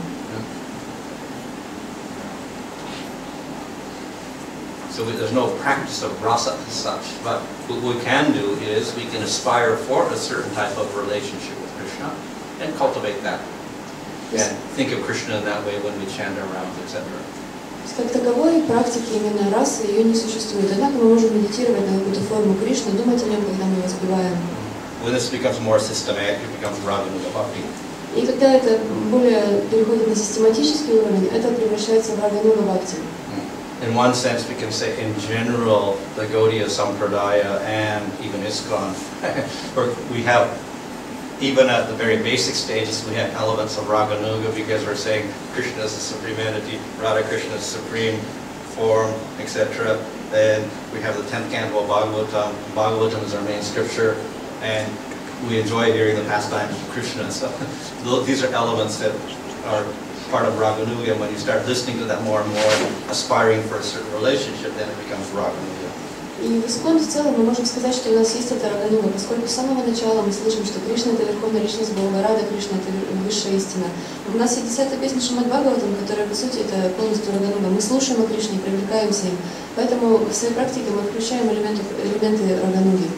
So there's no practice of rasa as such, but what we can do is we can aspire for a certain type of relationship with Krishna and cultivate that. And think of Krishna in that way when we chant our rounds, etc. Как таковой практики именно расы ее не существует. Однако мы можем медитировать на какую-то форму Кришны, думать о нем, когда мы воспеваем. When this becomes more systematic, it becomes Raganuga Bhakti. И когда это более переходит на систематический уровень, это превращается в Рагануга Бхакти. In one sense, we can say, in general, the Gaudiya Sampradaya and even ISKCON, we have, even at the very basic stages, we have elements of Raganuga because we're saying Krishna is the supreme entity, Radha Krishna is supreme form, etc. Then we have the 10th canto of Bhagavatam. Bhagavatam is our main scripture, and we enjoy hearing the pastimes of Krishna. So these are elements that are part of Raganuga, and when you start listening to that more and more, aspiring for a certain relationship, then it becomes Raganuga. И в ИСККОН в целом мы можем сказать, что у нас есть это Рагануга, поскольку с самого начала мы слышим, что Кришна – это Верховная Личность Бога, Рада Кришна – это Высшая Истина. У нас есть 10-я песня Шримад Бхагаватам, которая, по сути, это полностью Рагануга. Мы слушаем о Кришне и привлекаемся им. Поэтому в своей практике мы включаем элементы Рагануги.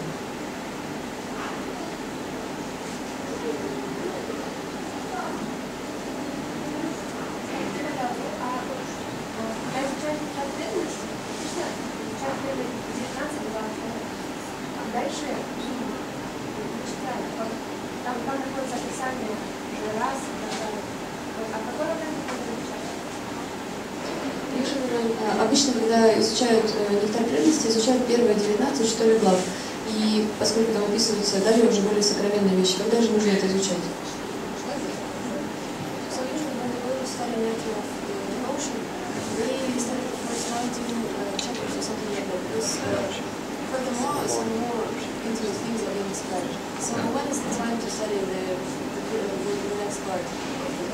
Обычно, когда изучают нектар преданности, изучают первые 19, что ли, глав. И поскольку там описываются далее уже более сокровенные вещи, когда же нужно это изучать?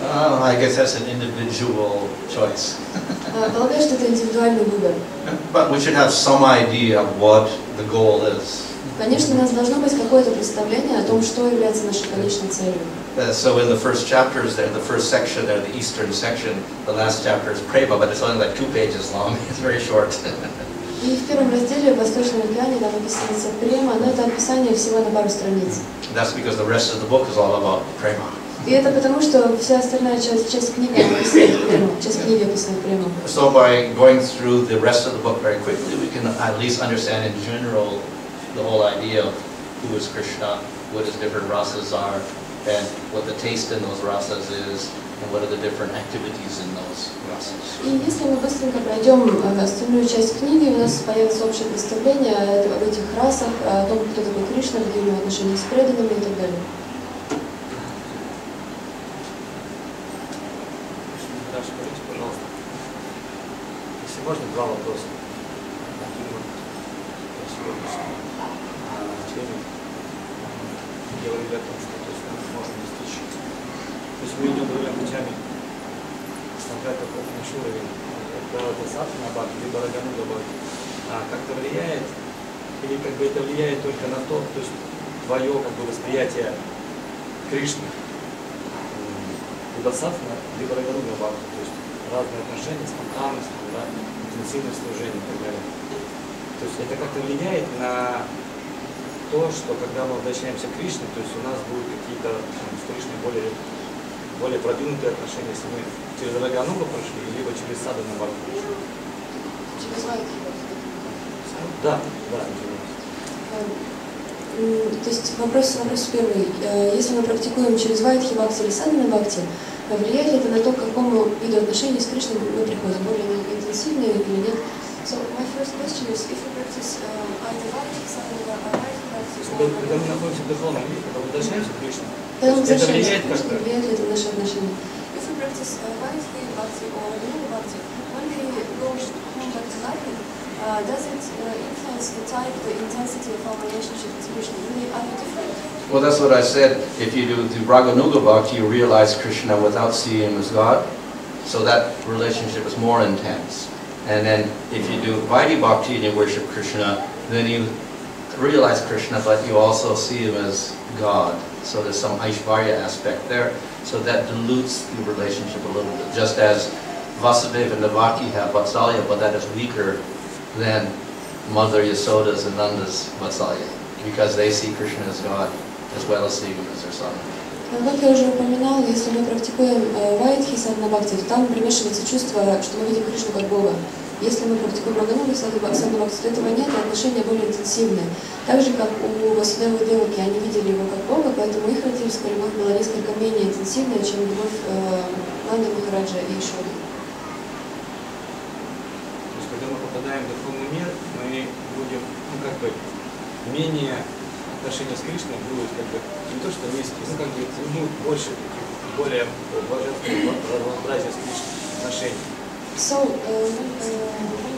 I guess that's an individual choice. Полагаю, что это индивидуальный выбор. But we should have some idea of what the goal is. Конечно, у нас должно быть какое-то представление о том, что является нашей конечной целью. So in the first chapters there, the first section there, the eastern section, the last chapter is Prema, but it's only like 2 pages long. It's very short. И в первом разделе в Восточном океане там описывается према, но это описание всего на пару страниц. That's because the rest of the book is all about Prema. И это потому, что вся остальная часть книги описывает прему, часть книги описывает прему. So by going through the rest of the book very quickly, we can at least understand in general the whole idea of who is Krishna, what his different rasas are, and what the taste in those rasas is, and what are the different activities in those rasas. И если мы быстренько пройдем остальную часть книги, у нас появится общее представление об этих расах, о том, кто такой Кришна, какие у него отношения с преданными и так далее. Скажите, пожалуйста, если можно, 2 вопроса. Говорили о том, что можно достичь. То есть мы идем другими путями, смотря каков наш уровень. Это Затем либо Рагануга Бхакти. Как-то влияет, или как бы это влияет только на то есть твое как бы восприятие Кришны. Либо Затем, либо Рагануга Бхакти. То есть разные отношения, спонтанность, да, интенсивность служения и так далее. То есть это как-то влияет на то, что когда мы обращаемся к Кришне, то есть у нас будут какие-то с Кришной более продвинутые отношения, если мы через Раганугу прошли, либо через Садхана Бхакти. Через Вайдхи. Да. То есть вопрос первый. Если мы практикуем через Вайдхи Бхакти или Садхана Бхакти, влияет ли это на то, к какому виду отношений с Кришной мы приходим, более интенсивные или нет? So my first question is, if we practice either Vaihdhi, Sadhana, or Vaihdhi practice, когда мы находимся в духовном мире, когда мы возвращаемся к Кришне, это влияет как-то? Влияет ли это на наши отношения? If we practice Vaihdhi Bhakti or Raganуга Bhakti, when we go home back to life, does it influence the type, the intensity of our relationship with Krishna? Really, are they different? Well, that's what I said. If you do the Raganuga Bhakti, you realize Krishna without seeing him as God. So that relationship is more intense. And then if you do Vaidhi Bhakti and you worship Krishna, then you realize Krishna, but you also see him as God. So there's some Aishvarya aspect there. So that dilutes the relationship a little bit. Just as Vasudeva and Devaki have Vatsalya, but that is weaker than Mother Yasoda's and Nanda's Vatsalya, because they see Krishna as God as well as seeing him as their son. Как я уже упоминал, если мы практикуем Вайдхи Садхана Бхакти, то там примешивается чувство, что мы видим Кришну как Бога. Если мы практикуем Раганугу Садхана Бхакти, то этого нет, и отношения более интенсивные. Так же, как у Васудевы и Деваки, они видели его как Бога, поэтому их родительская любовь была несколько менее интенсивная, чем любовь Нанды Махараджа и Ишоды. То есть, когда мы попадаем в духовный мир, мы будем, менее отношения с Кришной будут не то что низкие, больше таких, более блаженных разнообразия с Кришной отношений. So, when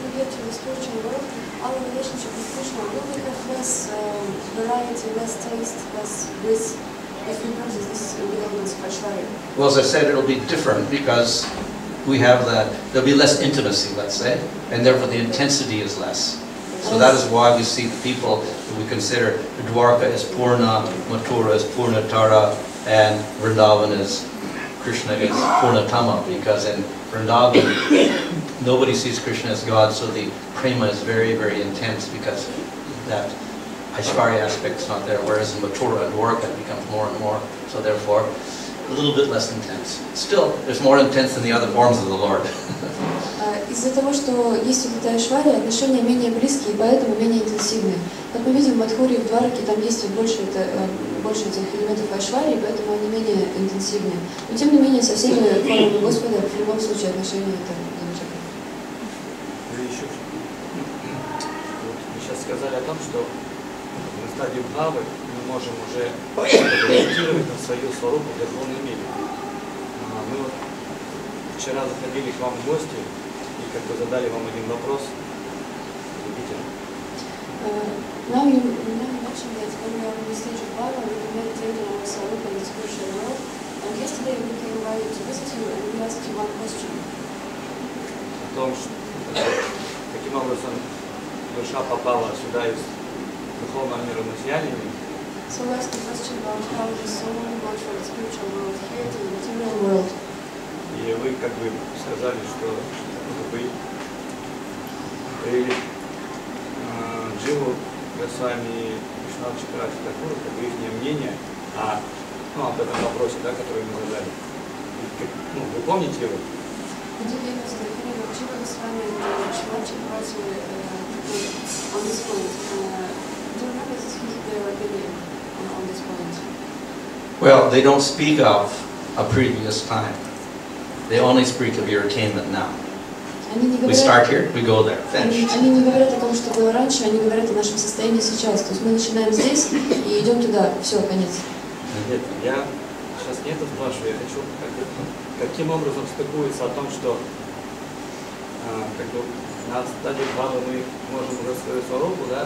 we get to the spiritual world, our relationship with Krishna will we have less variety, less taste, less bliss if we practice this elements of Aishwarya? Well, as I said, it'll be different because we have that, there'll be less intimacy, let's say, and therefore the intensity is less. So that is why we see the people that we consider Dwarka as Purna, Mathura as Purnatara, and Vrindavan as Krishna is Purnatama, because in Vrindavan nobody sees Krishna as God, so the prema is very, very intense because that Aishwarya aspect is not there, whereas in Mathura and Dwarka it becomes more and more, so therefore a little bit less intense. Still, there's more intense than the other forms of the Lord. Из-за того, что есть вот эта Aishwarya, отношения менее близкие, поэтому менее интенсивные. Как мы видим, в Мадхурье, в Двараке там действует больше этих элементов Aishwarya, поэтому они менее интенсивные. Но тем не менее, со всеми формами Господа в любом случае отношения это замечательно. еще, вот мы сейчас сказали о том, что на стадии бхавы мы можем уже медитировать на свою сварупу в духовном мире. Мы вот вчера заходили к вам в гости и как бы задали вам один вопрос. Now you mentioned that when we are on the stage of Bhava, we can meditate on our Swarupa in the spiritual world. And yesterday we came by to visit you and we asked you one question. О том, каким образом душа попала сюда из духовного мира в материальный мир. So we asked the question about how the soul got from the spiritual world here to the material world. И вы как бы сказали, что вы привели Дживу Госвами и Шри Ишопанишад, как бы их мнение об этом вопросе, да, который мы задали. Вы помните его? Could you give us the opinion of Jiva Goswami and Shri Ишопанишад on this point? Do you remember their opinion on this point? Well, they don't speak of a previous time. They only speak of your attainment now. We start here, we go there, finish. Они не говорят о том, что было раньше, они говорят о нашем состоянии сейчас. То есть мы начинаем здесь и идем туда. Все, конец. Нет, я сейчас не это спрашиваю. Я хочу, каким образом стыкуется о том, что на стадии бхавы мы можем уже свою сварупу, да,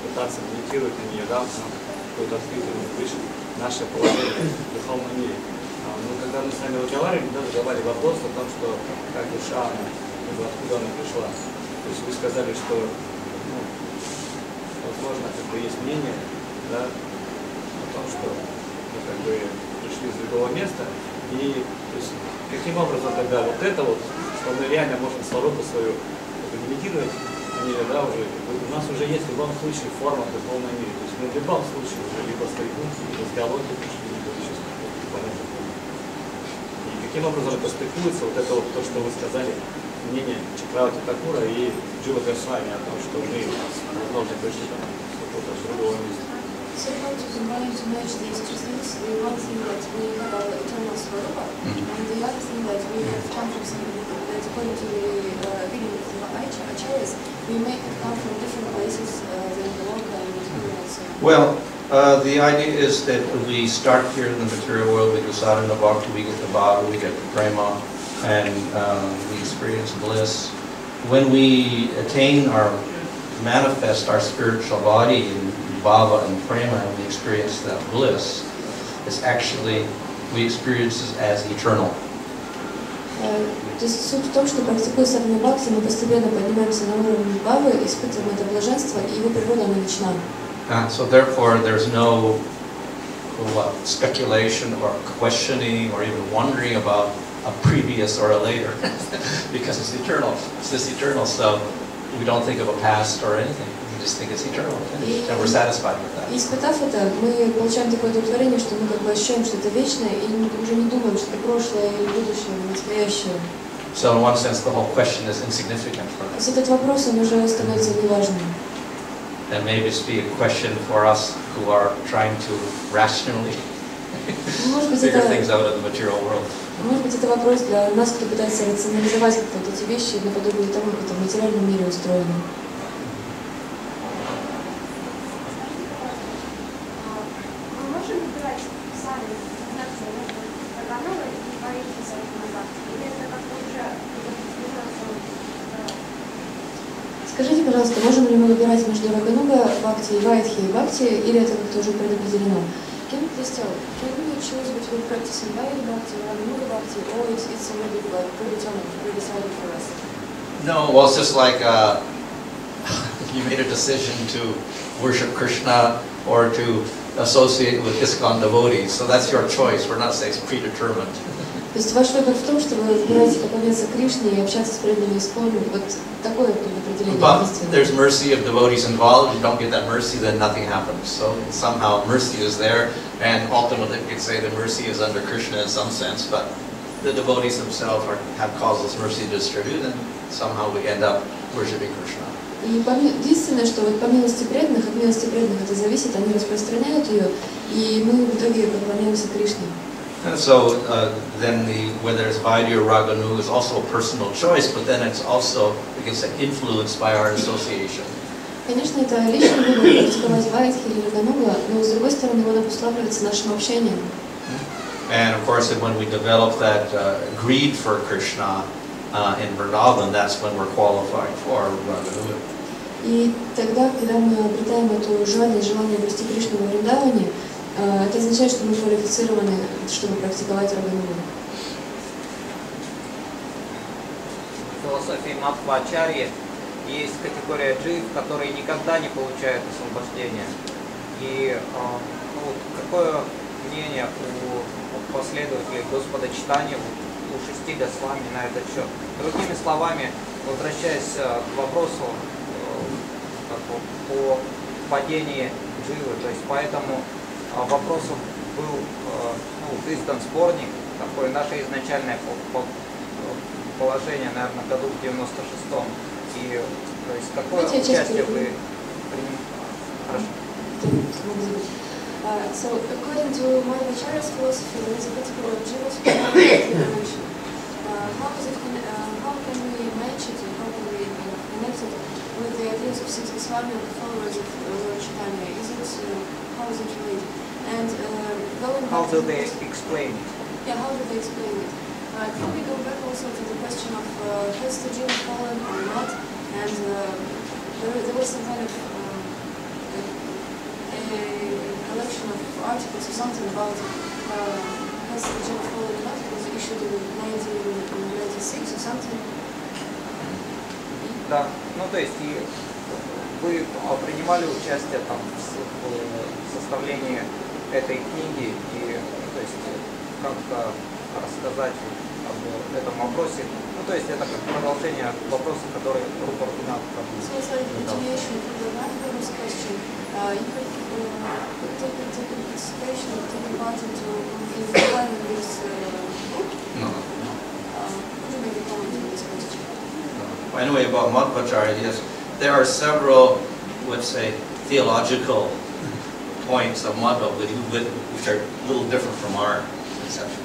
пытаться медитировать на нее, да, какое-то открытие выше наше положение в духовном мире. Но когда мы с вами разговаривали, да, задавали вопрос о том, что как душа, откуда она пришла. То есть вы сказали, что возможно, есть мнение, да, о том, что мы пришли из другого места. И то есть, каким образом тогда вот это вот, что мы реально можем сварупу свою медитировать на нее, да, уже у нас уже есть в любом случае форма в духовном мире. То есть мы в любом случае уже либо с функцией, либо с биологией пришли, либо еще с какой-то планеты. И каким образом это стыкуется, вот это вот то, что вы сказали, мнение Чакравати Такура и Джива Госвами о том, что мы, возможно, пришли там с какого-то другого места. So how to combine to match these two things? The one thing that we have our eternal Swarupa, and the other thing that we have come from something that according to the opinion of the Acharyas, we may have come from different places than the local and material. Well, the idea is that we start here in the material world, we do sadhana bhakti, we get the bhava, we get the prema, and we experience bliss. When we attain or manifest our spiritual body in bhava and prema, and we experience that bliss, it's actually, we experience it as eternal. То есть суть в том, что практикуя садхану бхакти, мы постепенно поднимаемся на уровень бхавы, испытываем это блаженство, и его природа она вечна. So therefore, there's no speculation or questioning or even wondering about a previous or a later, because it's eternal. It's this eternal, so we don't think of a past or anything. We just think it's eternal, and we're satisfied with that. И испытав это, мы получаем такое удовлетворение, что мы как бы ощущаем, что это вечное, и уже не думаем, что это прошлое или будущее, или настоящее. So in one sense, the whole question is insignificant for us. Этот вопрос, он уже становится неважным. And maybe it's be a question for us who are trying to rationally figure things out in the material world. Может быть, это вопрос для нас, кто пытается рационализовать как-то эти вещи наподобие того, как это в материальном мире устроено. Скажите, пожалуйста, можем ли мы выбирать между Рагануга Бхакти и Вайдхи Бхакти, или это как-то уже предопределено? Can you please tell, can we choose between practicing Vaidhi Bhakti or Raganuga Bhakti, or it's already predetermined, pre-decided for us? No, well, it's just like you made a decision to worship Krishna or to associate with ISKCON devotees, so that's your choice. We're not saying it's predetermined. То есть ваш выбор в том, что вы выбираете поклоняться Кришне и общаться с преданными ИСККОН. Вот такое определение. But there's mercy of devotees involved. If you don't get that mercy, then nothing happens. So somehow mercy is there, and ultimately we could say the mercy is under Krishna in some sense, but the devotees themselves have caused this mercy to distribute, and somehow we end up worshiping Krishna. И единственное, что вот по милости преданных, от милости преданных это зависит, они распространяют ее, и мы в итоге поклоняемся Кришне. And so then whether it's Vaidhi or Raganu is also a personal choice, but then it's also, we can say, influenced by our association. Конечно, это личный выбор, практиковать вайдхи или рагануга, но с другой стороны он обуславливается нашим общением. And of course, when we develop that greed for Krishna in Vrindavan, that's when we're qualified for Raganu. И тогда, когда мы обретаем это желание обрести Кришну во Вриндаване, это означает, что мы квалифицированы, чтобы практиковать раганугу. В философии Мадхвачарьи есть категория джив, которые никогда не получают освобождения. И какое мнение у последователей Господа читания, у 6 Госвами на этот счет? Другими словами, возвращаясь к вопросу по падении дживы, то есть поэтому вопросом был издан сборник, такое наше изначальное положение, наверное, в году в 96-м. И то есть какое участие вы принимаете? So, according to Madhvacharya's philosophy, there is a particular jivas dimension. How can we match it, and how can we connect it with the ideas of Six Goswami and the followers of Lord Chaitanya? How is it related? And going back how do they explain it? Yeah, how do they explain it? Can we go back also to the question of has the jiva fallen or not? And there was some kind of a collection of articles or something about has the jiva fallen or not? It was issued in 1996 or something. Да, то есть и вы принимали участие там в составлении этой книги и то есть как-то рассказать об этом вопросе. То есть это как продолжение вопроса, который Рупа Рагунат задал. So it's like continuation of the Raghuna's question. You could take participation, taking part into compiling this book? No. Could you make a comment on this question? No. Anyway, about Madhvacharya, yes, there are several, let's say, theological points of Madhva which are a little different from our conceptions.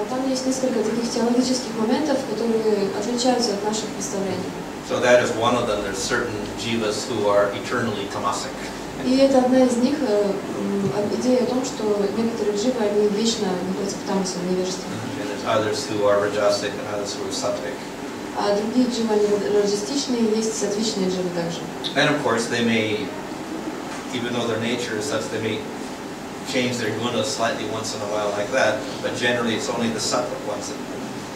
Там есть несколько таких теологических моментов, которые отличаются от наших представлений. So that is one of them. There's certain jivas who are eternally tamasic. И это одна из них, идея о том, что некоторые дживы, они вечно находятся в тамасе, в невежестве. And there's others who are rajasic and others who are sattvic. А другие дживы, они раджастичные, есть сатвичные дживы также. And of course they may, even though their nature is such, they may change their gunas slightly once in a while like that, but generally it's only the sattvic ones that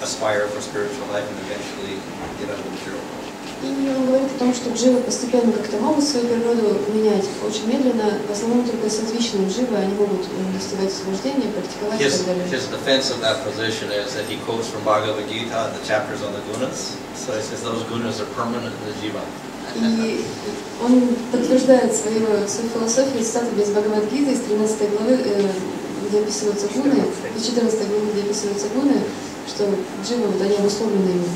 aspire for spiritual life and eventually get out of the material world. И он говорит о том, что дживы постепенно как-то могут свою природу менять очень медленно. В основном только сатвичные дживы, они могут достигать освобождения, практиковать и так далее. His defense of that position is that he quotes from Bhagavad Gita, the chapters on the gunas. So he says those gunas are permanent in the jiva. И он подтверждает свою философию цитатами из Бхагавад-гиты, из 13 главы, где описываются гуны, и 14 главы, где описываются гуны, что дживы, вот они обусловлены ими.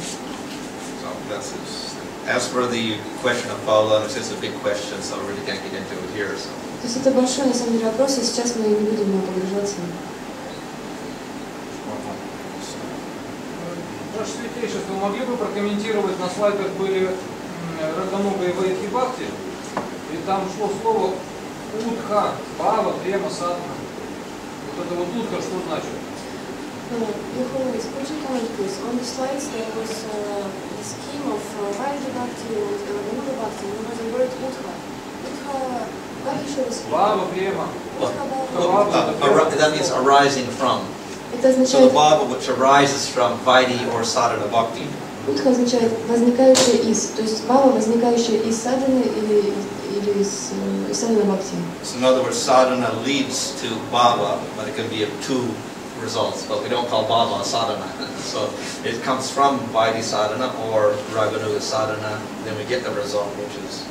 As for the question of Paula, it's a big question, so I really can't get into it here. So. То есть это большой, на самом деле, вопрос, и сейчас мы не будем в него погружаться. Ваше Святейшество, могли бы прокомментировать, на слайдах были Рагануга и Вайдхи Бхакти, и там шло слово Удха, Бхава, Према, Садхана. Вот это вот Удха что значит? Your Holiness, could you comment please? On the slides there was the scheme of Vaidhi Bhakti and Raganuga Bhakti, and there was the word Udha. Udha, what shows? Bhava, Prema. That means arising from. So the Bhava which arises from Vaidhi or Sadhana Bhakti. Удха означает возникающее из, то есть бхава, возникающее из садханы или из садхана бхакти. So in other words, sadhana leads to bhava, but it can be of two results, but we don't call bhava sadhana. So it comes from Vaidhi sadhana or Raganuga sadhana, then we get the result, which is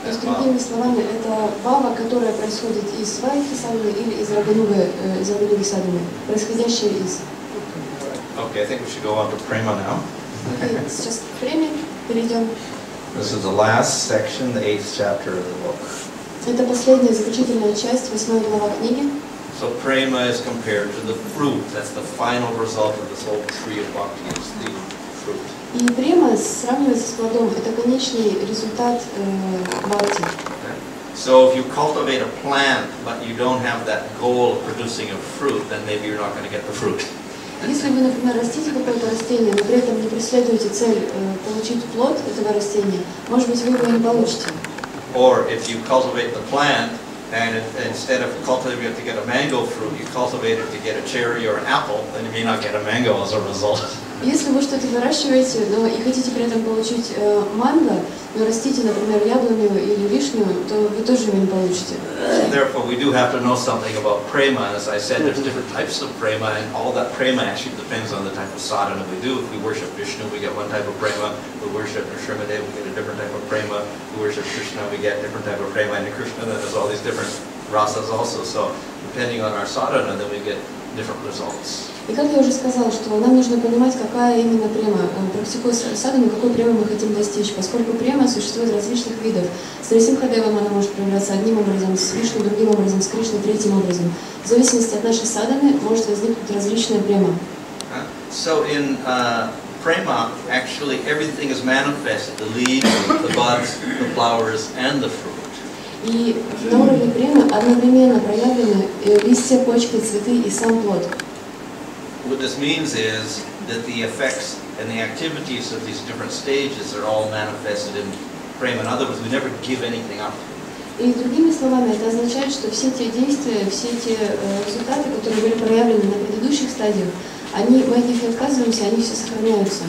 То есть, другими словами, это бхава, которая происходит из Вайдхи садханы или из Рагануги садханы, происходящая из. Okay, I think we should go on to Prema now. Okay, сейчас к преме перейдем. This is the last section, the 8th chapter of the book. Это последняя заключительная часть, 8 глава книги. So prema is compared to the fruit. That's the final result of this whole tree of bhakti, is the fruit. И према сравнивается с плодом. Это конечный результат бхакти. So if you cultivate a plant, but you don't have that goal of producing a fruit, then maybe you're not going to get the fruit. Если вы, например, растите какое-то растение, но при этом не преследуете цель получить плод этого растения, может быть, вы его не получите. Or if you cultivate the plant, and instead of cultivating it to get a mango fruit, you cultivate it to get a cherry or an apple, then you may not get a mango as a result. Если вы что-то выращиваете, но и хотите при этом получить манго, но растите, например, яблоню или вишню, то вы тоже его не получите. So therefore, we do have to know something about prema. As I said, there's different types of prema, and all that prema actually depends on the type of sadhana we do. If we worship Vishnu, we get one type of prema. If we worship Nrsimhadev, we get a different type of prema. If we worship Krishna, we get a different type of prema. And in Krishna, then there's all these different rasas also. So depending on our sadhana, then we get different results. И как я уже сказала, что нам нужно понимать, какая именно према, практикуя садхану, какой премы мы хотим достичь, поскольку према существует различных видов. С Нарисимхадевом она может проявляться одним образом, с Вишну другим образом, с Кришной третьим образом. В зависимости от нашей садханы может возникнуть различная према. So in prema, actually everything is manifested: the leaves, the buds, the flowers, and the fruit. И на уровне премы одновременно проявлены листья, почки, цветы и сам плод. What this means is that the effects and the activities of these different stages are all manifested in prema. In other words, we never give anything up. И другими словами, это означает, что все те действия, все те результаты, которые были проявлены на предыдущих стадиях, мы от них не отказываемся, они все сохраняются.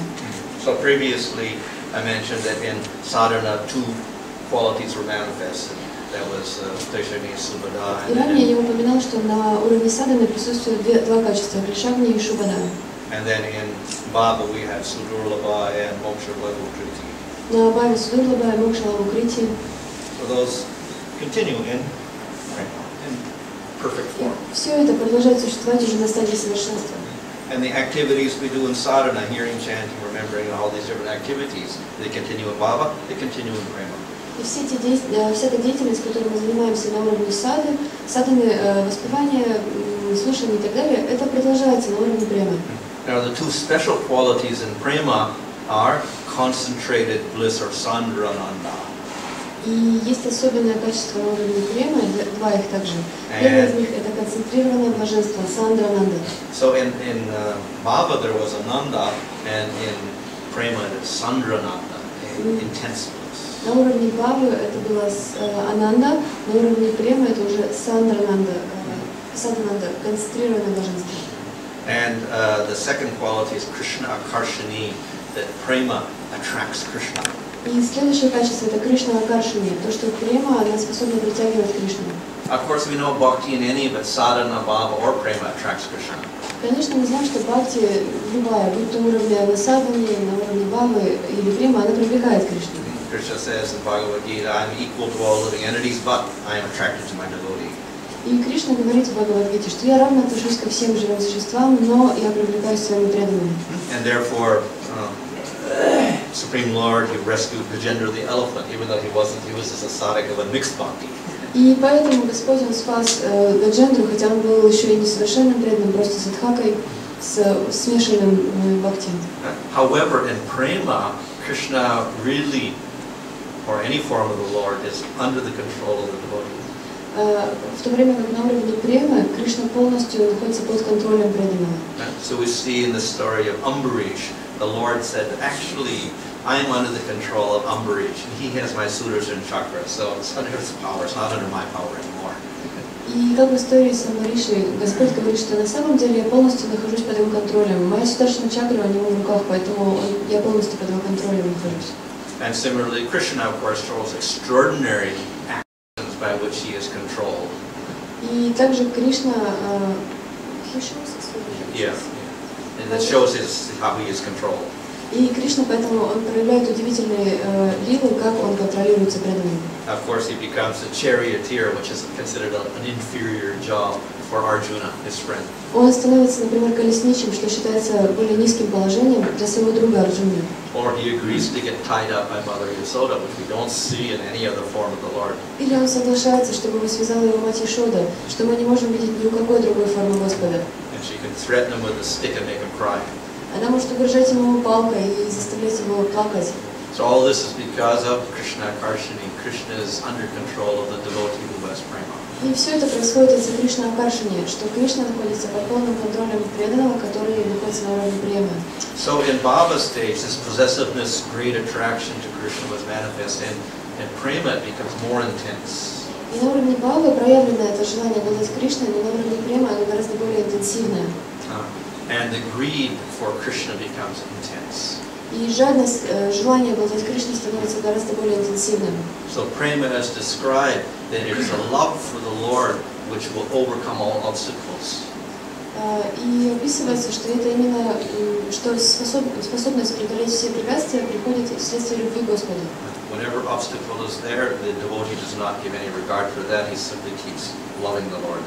So previously I mentioned that in sadhana two qualities were manifested. That was Teshani and Subhada. И ранее я упоминал, что на уровне садханы присутствуют два качества – Кришагни и Шубада. And then in Bhava we have Sudurlabha and Moksha Vagukriti. На Бхаве Судурлаба и Мокша Лавукрити. So those continue in perfect form. Все это продолжает существовать уже на стадии совершенства. And the activities we do in sadhana, hearing, chanting, remembering, and all these different activities, they continue in Bhava, they continue in Prema. И вся эта деятельность, которой мы занимаемся на уровне садханы, воспевания, слушания и так далее, это продолжается на уровне премы. Now the two special qualities in Prema are concentrated bliss or sandrananda. И есть особенное качество на уровне премы, два их также. Первое из них это концентрированное блаженство, сандрананда. So in Bhava there was ananda, and in Prema it is sandrananda, intense bliss. На уровне Бхавы это было ананда, на уровне премы это уже сандрананда, концентрированное блаженство. And the second quality is Krishna Akarshani, that Prema attracts Krishna. И следующее качество это Кришна Акаршани, то, что према, она способна притягивать Кришну. Of course, we know bhakti in any of it, sadhana, bhava, or prema attracts Krishna. Конечно, мы знаем, что бхакти любая, будь то уровне на садхане, на уровне бхавы или према, она привлекает Кришну. Krishna says in Bhagavad Gita, I'm equal to all living entities, but I am attracted to my devotee. И Кришна говорит в Бхагавад-гите, что я равно отношусь ко всем живым существам, но я привлекаюсь своими преданными. And therefore, Supreme Lord, he rescued Gajendra the elephant, even though he was just a sadhak of a mixed bhakti. И поэтому Господь он спас Гаджендру, хотя он был еще и несовершенным преданным, просто садхакой с смешанным бхакти. However, in prema, Krishna really, or any form of the Lord, is under the control of the devotee. В то время как на уровне премы Кришна полностью находится под контролем преданного. So we see in the story of Ambarish, the Lord said, actually, I'm under the control of Ambarish, and he has my Sudarshan chakra, so it's under his power, it's not under my power anymore. И как в истории с Амбаришей, Господь говорит, что на самом деле я полностью нахожусь под его контролем. Моя Сударшана чакра у него в руках, поэтому я полностью под его контролем нахожусь. And similarly, Krishna, of course, shows extraordinary actions by which he is controlled. И также Кришна, Yeah, and it shows how he is controlled. И Кришна поэтому он проявляет удивительные лилы, как он контролируется преданными. Of course, he becomes a charioteer, which is considered an inferior job for Arjuna, his friend. Он становится, например, колесничим, что считается более низким положением для своего друга Арджуны. Or he agrees to get tied up by Mother Yasoda, which we don't see in any other form of the Lord. Или он соглашается, чтобы его связала его мать Ишода, что мы не можем видеть ни у какой другой формы Господа. And she can threaten him with a stick and make him cry. Она может угрожать ему палкой и заставлять его плакать. So all this is because of Krishna Karshini. Krishna is under control of the devotee who has prema. И все это происходит из-за Кришна Акаршини, что Кришна находится под полным контролем преданного, который находится на уровне премы. So in Bhava stage, this possessiveness, great attraction to Krishna was manifest, and prema becomes more intense. И на уровне Бхавы проявлено это желание обладать Кришной, но на уровне премы оно гораздо более интенсивное. And the greed for Krishna becomes intense. И жадность, желание обладать Кришной становится гораздо более интенсивным. So prema is described that it is a love for the Lord which will overcome all obstacles. И описывается, что это именно, что способность преодолеть все препятствия приходит вследствие любви к Господу. Whenever obstacle is there, the devotee does not give any regard for that. He simply keeps loving the Lord.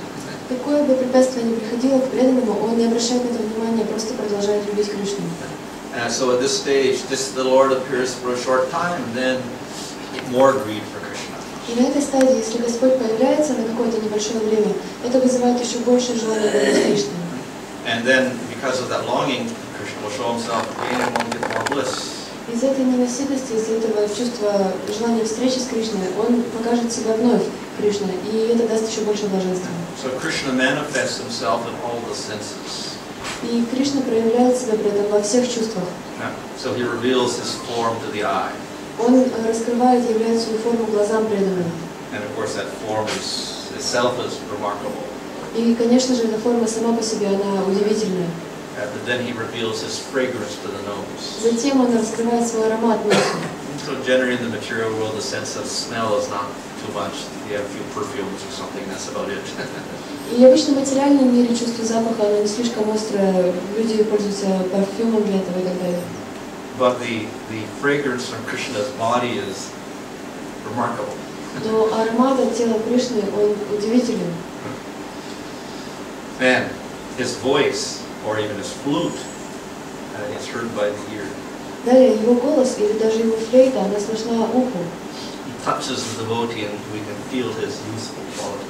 Какое бы препятствие ни приходило к преданному, он не обращает на это внимания, просто продолжает любить Кришну. So at this stage, the Lord appears for a short time, and then more greed for Krishna. И на этой стадии, если Господь появляется на какое-то небольшое время, это вызывает еще большее желание любить Кришну. And then, because of that longing, Krishna will show himself again and will get more bliss. Из этой ненасытности, из этого чувства желания встречи с Кришной, он покажет себя вновь Кришна, и это даст еще больше блаженства. So Krishna manifests himself in all the senses. И Кришна проявляет себя при этом во всех чувствах. So he reveals his form to the eye. Он раскрывает, являет свою форму глазам преданным. And of course that form itself is remarkable. И, конечно же, эта форма сама по себе, она удивительная. But then he reveals his fragrance to the nose. Затем он раскрывает свой аромат носу. So generally in the material world, the sense of smell is not too much. You have a few perfumes or something, that's about it. И обычно в материальном мире чувство запаха, оно не слишком острое. Люди пользуются парфюмом для этого и так далее. But the fragrance from Krishna's body is remarkable. Но аромат от тела Кришны, он удивителен. And his voice, or even his flute, is heard by the ear. Далее его голос или даже его флейта, она слышна уху. He touches the devotee and we can feel his youthful qualities.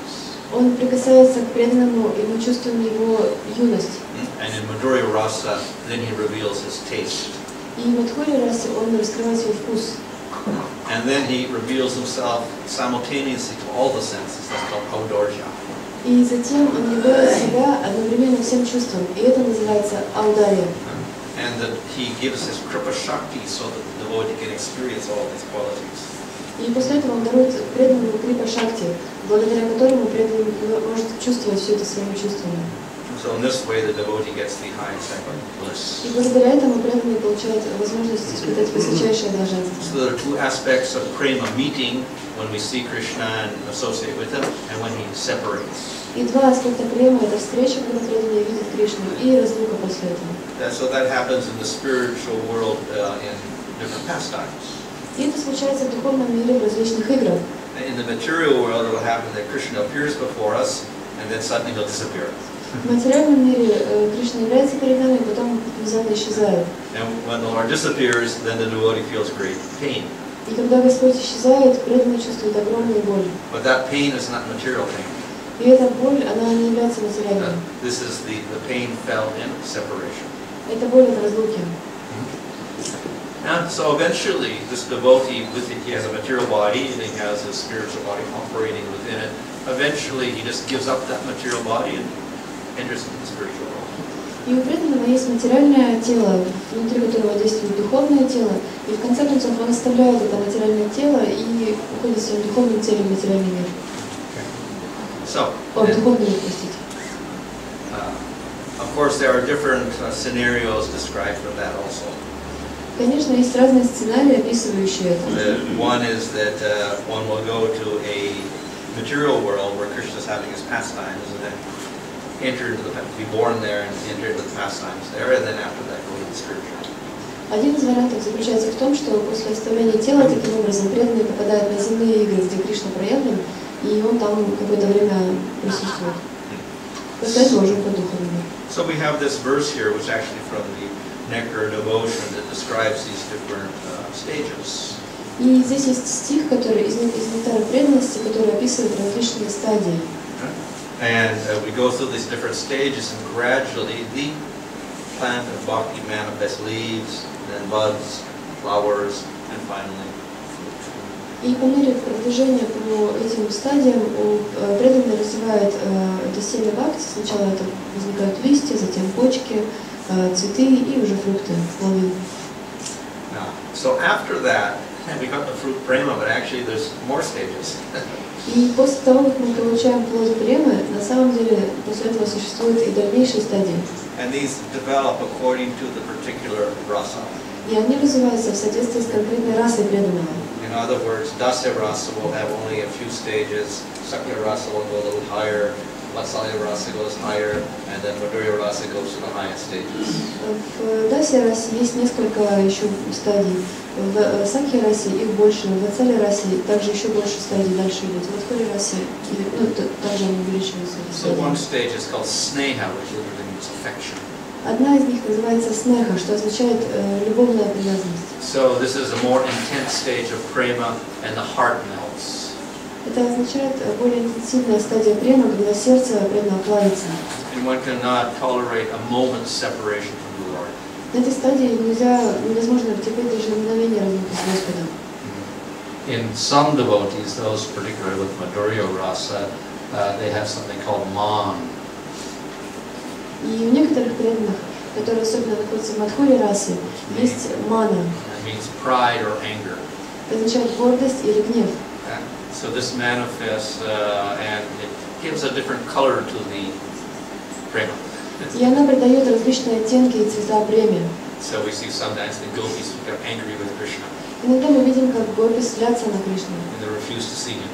Он прикасается к преданному, и мы чувствуем его юность. And in Madhurya Rasa, then he reveals his taste. И в Мадхурья Расе он раскрывает свой вкус. And then he reveals himself simultaneously to all the senses. That's called audorja. И затем он являет себя одновременно всем чувствам, и это называется аудария. And that he gives his kripa shakti so that the devotee can experience all these qualities. И после этого он дарует преданному крипа шакти, благодаря которому преданный может чувствовать все это своими чувствами. So in this way, the devotee gets the high cycle bliss. И благодаря этому преданный получает возможность испытать высочайшее блаженство. So there are two aspects of prema: meeting when we see Krishna and associate with him, and when he separates. И два аспекта према — это встреча, когда преданный видит Кришну, и разлука после этого. So that happens in the spiritual world in different pastimes. И это случается в духовном мире в различных играх. In the material world, it will happen that Krishna appears before us, and then suddenly he'll disappear. В материальном мире Кришна является перед нами, потом внезапно исчезает. And when the Lord disappears, then the devotee feels great pain. И когда Господь исчезает, преданный чувствует огромную боль. But that pain is not material pain. И эта боль, она не является материальной. This is the pain felt in separation. Это боль от разлуки. And so eventually, this devotee, he has a material body, and he has his spiritual body operating within it. Eventually, he just gives up that material body and enters into the spiritual world. И у преданного есть материальное тело, внутри которого действует духовное тело, и в конце концов он оставляет это материальное тело и уходит в своем духовном теле в материальный мир. So, Духовный мир, простите. of course, there are different scenarios described for that also. Конечно, есть разные сценарии, описывающие это. One is that one will go to a material world where Krishna is having his pastimes, and then be born there and enter into the pastimes there, and then after that go into the spiritual. Один из вариантов заключается в том, что после оставления тела таким образом преданный попадает на земные игры, где Кришна проявлен, и он там какое-то время присутствует. После этого уже по духу. So we have this verse here, which is actually from the Nectar of Devotion, that describes these different stages. И здесь есть стих, который из нектара преданности, который описывает различные стадии. And we go through these different stages, and gradually the plant of bhakti manifests leaves, then buds, flowers, and finally fruit. И по мере продвижения по этим стадиям преданный развивает это семя бхакти. Сначала это возникают листья, затем почки, цветы и уже фрукты, плоды. So after that, we got the fruit prema, but actually there's more stages. И после того, как мы получаем плод премы, на самом деле после этого существуют и дальнейшие стадии. And these develop according to the particular rasa. И они развиваются в соответствии с конкретной расой преданного. In other words, dasya rasa will have only a few stages, sakya rasa will go a little higher, vatsalya rasa goes higher, and then Madhurya rasa goes to the highest stages. В дасе расе есть несколько еще стадий. В сакхи расе их больше, в ватсале расе также еще больше стадий дальше идет. В Мадхурья расе также они увеличиваются. So one stage is called sneha, which literally means affection. Одна из них называется снеха, что означает любовная привязанность. So this is a more intense stage of prema, and the heart melts. Это означает более интенсивная стадия према, когда сердце преданного плавится. And one cannot tolerate a moment's separation from the Lord. На этой стадии невозможно терпеть даже мгновение разлуки с Господом. In some devotees, those particularly with Madhurya rasa, they have something called man. И у некоторых преданных, которые особенно находятся в Мадхурья расе, есть мана. It means pride or anger. Это означает гордость или гнев. So this manifests and it gives a different color to the prema. И она придает различные оттенки и цвета преме. So we see sometimes the gopis become angry with Krishna Иногда мы видим, как гопи злятся на Кришну. and they refuse to see him.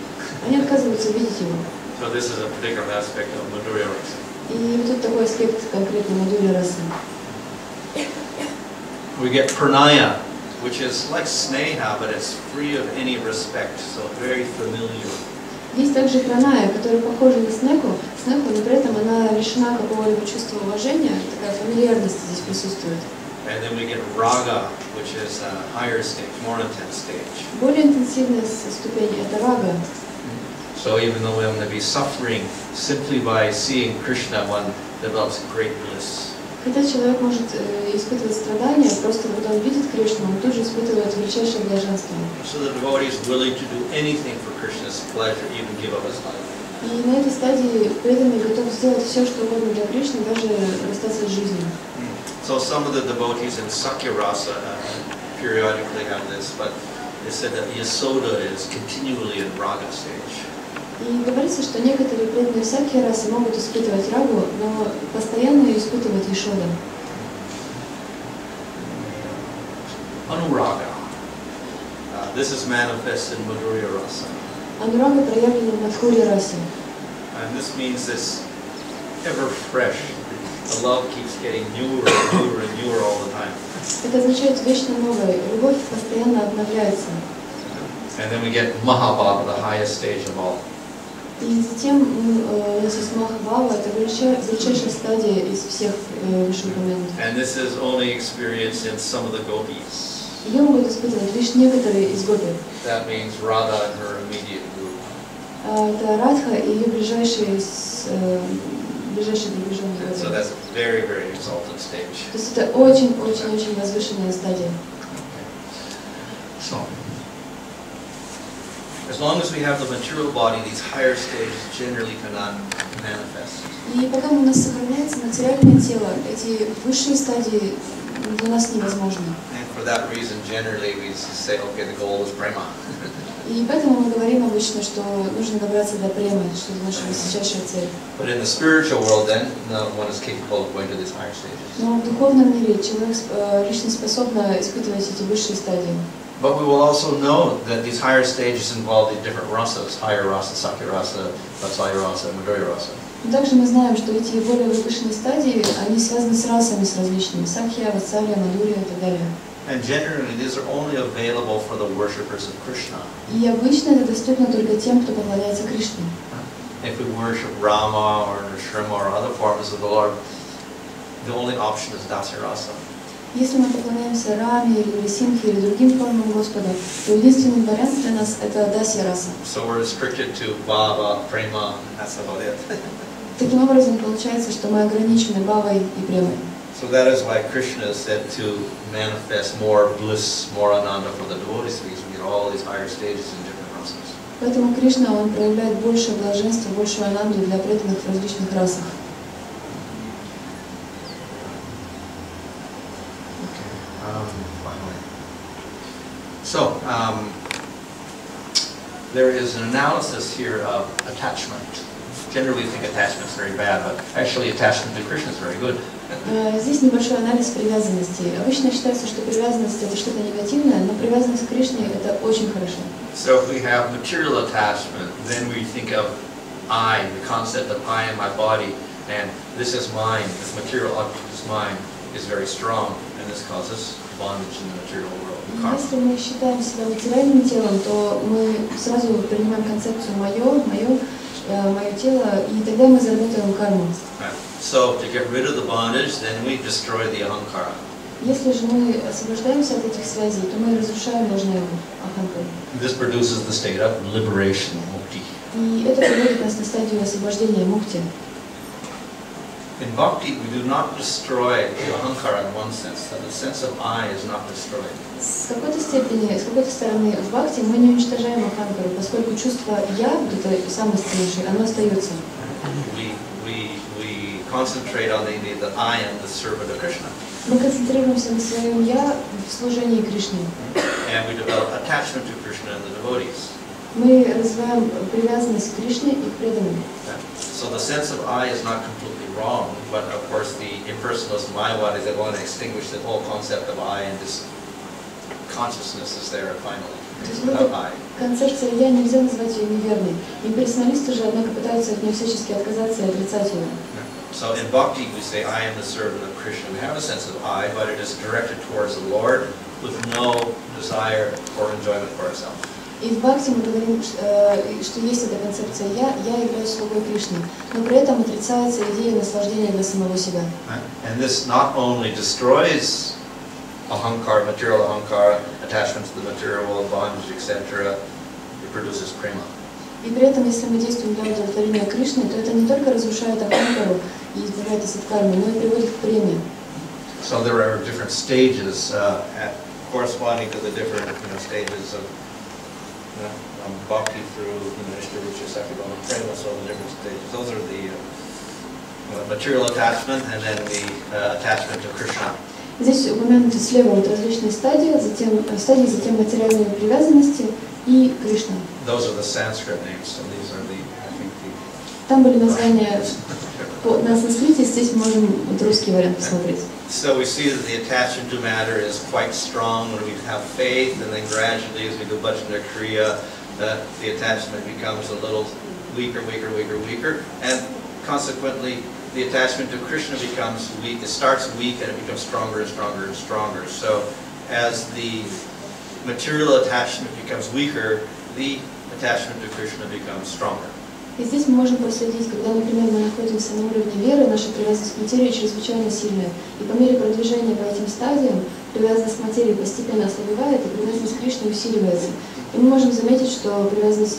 Они отказываются видеть его. So this is a particular aspect of Madhurya rasa. И вот тут такой аспект конкретно Мадхурья расы. We get pranaya, which is like sneha, but it's free of any respect, so very familiar. Есть также праная, которая похожа на снеку, но при этом она лишена какого-либо чувства уважения, такая фамильярность здесь присутствует. And then we get raga, which is a higher stage, more intense stage. Более интенсивная ступень – это рага. So even though one may be suffering, simply by seeing Krishna, one develops great bliss. Хотя человек может испытывать страдания, просто когда он видит Кришну, он тут же испытывает величайшее блаженство. So the devotee is willing to do anything for Krishna's pleasure, even give up his life. И на этой стадии преданный готов сделать все, что угодно для Кришны, даже расстаться с жизнью. So some of the devotees in Sakya Rasa periodically have this, but they said that Yasoda is continually in Raga stage. И говорится, что некоторые преданные всякие расы могут испытывать рагу, но постоянно ее испытывает Ешода. Anuraga. This is manifest in Madhurya Rasa. Анурага проявлена в Мадхурья расе. And this means this ever fresh. The love keeps getting newer and newer and newer all the time. Это означает вечно новое. Любовь постоянно обновляется. And then we get Mahabhava, the highest stage of all. И затем у нас есть Махабхава, это величайшая стадия из всех вышеупомянутых. And this is only experienced in some of the gopis. Ее могут испытывать лишь некоторые из гопи. That means Radha and her immediate group. Это Радха и ее ближайшие приближенные. So that's a very, very exalted stage. То есть это очень-очень-очень возвышенная стадия. So, as long as we have the material body, these higher stages generally cannot manifest. И пока у нас сохраняется материальное тело, эти высшие стадии для нас невозможны. And for that reason, generally we say, okay, the goal is prema. И поэтому мы говорим обычно, что нужно добраться до премы, что это наша высочайшая цель. But in the spiritual world, then, no one is capable of going to these higher stages. Но в духовном мире человек лично способна испытывать эти высшие стадии. But we will also know that these higher stages involve the different rasas, higher rasa, sakya rasa, vatsalya rasa, and madhurya rasa. Также мы знаем, что эти более возвышенные стадии, они связаны с расами, с различными. Сакья, ватсалия, мадхурья и так далее. And generally, these are only available for the worshippers of Krishna. И обычно это доступно только тем, кто поклоняется Кришне. if we worship Rama or Nrsimha or other forms of the Lord, the only option is Dasarasa. Если мы поклоняемся Раме или Нрисимхе или другим формам Господа, то единственный вариант для нас это Дасья-раса. So we're restricted to Bhava, Prema, and that's about it. Таким образом, получается, что мы ограничены Бхавой и Премой. So that is why Krishna is said to manifest more bliss, more ananda for the devotees, because we get all these higher stages in different rasas. Поэтому Кришна, он проявляет больше блаженства, больше ананду для преданных в различных расах. So, there is an analysis here of attachment. Generally we think attachment is very bad, but actually attachment to Krishna is very good. Здесь небольшой анализ привязанности. Обычно считается, что привязанность это что-то негативное, но привязанность к Кришне это очень хорошо. So if we have material attachment, then we think of I, the concept of I in my body, and this is mine, this material object is mine, is very strong, and this causes bondage in the material world. Если мы считаем себя материальным телом, то мы сразу принимаем концепцию мое тело, и тогда мы заработаем карму. So to get rid of the bondage, then we destroy the ahankara. Если же мы освобождаемся от этих связей, то мы разрушаем ложное аханкару. This produces the state of liberation, mukti. И это приводит нас на стадию освобождения мукти. In bhakti, we do not destroy the ahankara in one sense, that the sense of I is not destroyed. С какой-то степени, с какой-то стороны в бхакти мы не уничтожаем аханкару, поскольку чувство «я», вот это самое сильнейшее, оно остается. We concentrate on the idea that I am the servant of Krishna. Мы концентрируемся на своем «я» в служении Кришне. And we develop attachment to Krishna and the devotees. Мы развиваем привязанность к Кришне и к преданным. So the sense of I is not completely wrong, but of course the impersonalist Mayavadis that want to extinguish the whole concept of I and this consciousness is there finally. Without I. Концепция «я» нельзя назвать ее неверной. Имперсоналисты же, однако, пытаются от нее всячески отказаться и отрицать ее. So in bhakti we say I am the servant of Krishna. We have a sense of I, but it is directed towards the Lord with no desire or enjoyment for ourselves. И в бхакти мы говорим, что есть эта концепция «я являюсь слугой Кришны», но при этом отрицается идея наслаждения для самого себя. And this not only destroys ahankara, material ahankara, attachment to the material world, bondage, etc., it produces prema. И при этом, если мы действуем для удовлетворения Кришны, то это не только разрушает аханкару и избавляет нас от кармы, но и приводит к преме. So there are different stages corresponding to the different stages of bhakti through Ishtarucha, Sakibana, Prema, so the different stages. Those are the material attachment and then the attachment to Krishna. Здесь упомянуты слева вот различные стадии, затем материальные привязанности и Кришна. Those are the Sanskrit names, so these are the, I think the... Там были названия на санскрите, здесь мы можем вот русский вариант посмотреть. So we see that the attachment to matter is quite strong when we have faith, and then gradually as we do bhajana kriya, the attachment becomes a little weaker, and consequently the attachment to Krishna becomes weak. It starts weak and it becomes stronger and stronger and stronger. So as the material attachment becomes weaker, the attachment to Krishna becomes stronger. И здесь мы можем проследить, когда, например, мы находимся на уровне веры, наша привязанность к материи чрезвычайно сильная. И по мере продвижения по этим стадиям привязанность к материи постепенно ослабевает, и привязанность к Кришне усиливается. И мы можем заметить, что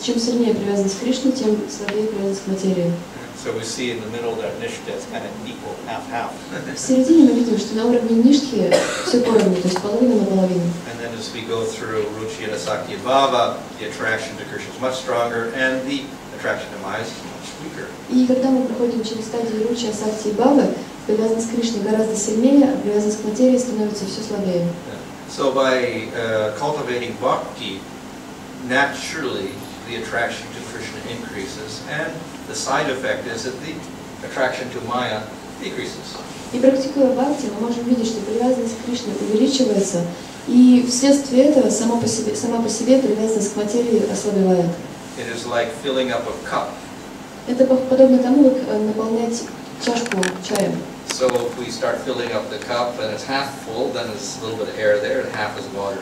чем сильнее привязанность к Кришне, тем слабее привязанность к материи. So we see in the middle that Nishtha is kind of equal, half-half. В середине мы видим, что на уровне Ништхи все поровну, то есть половина на половину. And then as we go through Ruchi and Asakti Bhava, the attraction to Krishna is much stronger, and the attraction to Maya is much weaker. И когда мы проходим через стадии Ручи, Асакти и Бхавы, привязанность к Кришне гораздо сильнее, а привязанность к материи становится все слабее. So by cultivating bhakti, naturally the attraction to Krishna increases, and the side effect is that the attraction to Maya decreases. И практикуя бхакти, мы можем видеть, что привязанность к Кришне увеличивается, и вследствие этого сама по себе привязанность к материи ослабевает. It is like filling up a cup. Это подобно тому, как наполнять чашку чаем. So if we start filling up the cup and it's half full, then there's a little bit of air there and half is water.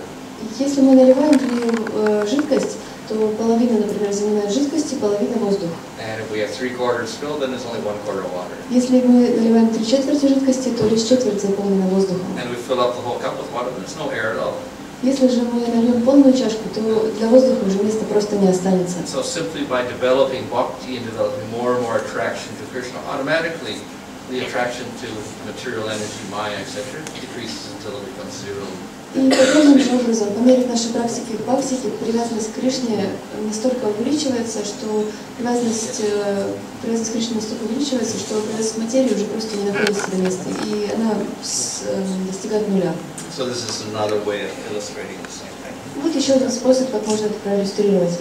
Если мы наливаем в нее жидкость, то половина, например, занимает жидкость и половина воздух. And if we have 3/4 filled, then there's only 1/4 water. Если мы наливаем 3/4 жидкости, то лишь четверть заполнена воздухом. And we fill up the whole cup with water, then there's no air at all. Если же мы нальем полную чашку, то для воздуха уже места просто не останется. So simply by developing bhakti and developing more and more attraction to Krishna, automatically the attraction to material energy, maya, etc., decreases until it becomes zero. И подобным же образом, по мере нашей практики в бхактике, привязанность к Кришне настолько увеличивается, что привязанность к Кришне настолько увеличивается, что привязанность к материи уже просто не находит себе места, и она достигает нуля. So this is another way of illustrating the same thing. Вот еще один способ, как можно это проиллюстрировать.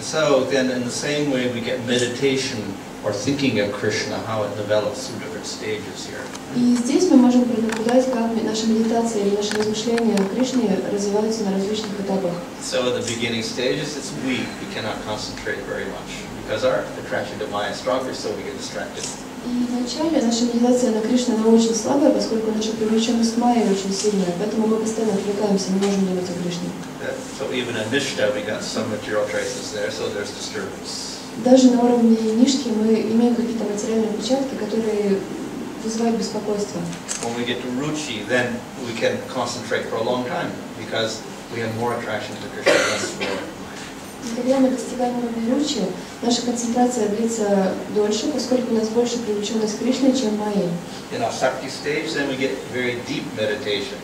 So then in the same way we get meditation or thinking of Krishna, how it develops through different stages here. И здесь мы можем пронаблюдать, как наша медитация или наши размышления о Кришне развиваются на различных этапах. So in the beginning stages, it's weak. We cannot concentrate very much because our attraction to Maya is stronger, so we get distracted. И вначале наша медитация на Кришну, она очень слабая, поскольку наша привлеченность к Майе очень сильная, поэтому мы постоянно отвлекаемся, не можем думать о Кришне. So even in Nishta, we got some material traces there, so there's disturbance. Даже на уровне Нишки мы имеем какие-то материальные отпечатки, которые вызывают беспокойство. When we get to Ruchi, then we can concentrate for a long time because we have more attraction to Krishna, less for Maya. И когда мы достигаем уровня Ручи, наша концентрация длится дольше, поскольку у нас больше привлеченность к Кришне, чем Майи. In our Sakti stage, then we get very deep meditation.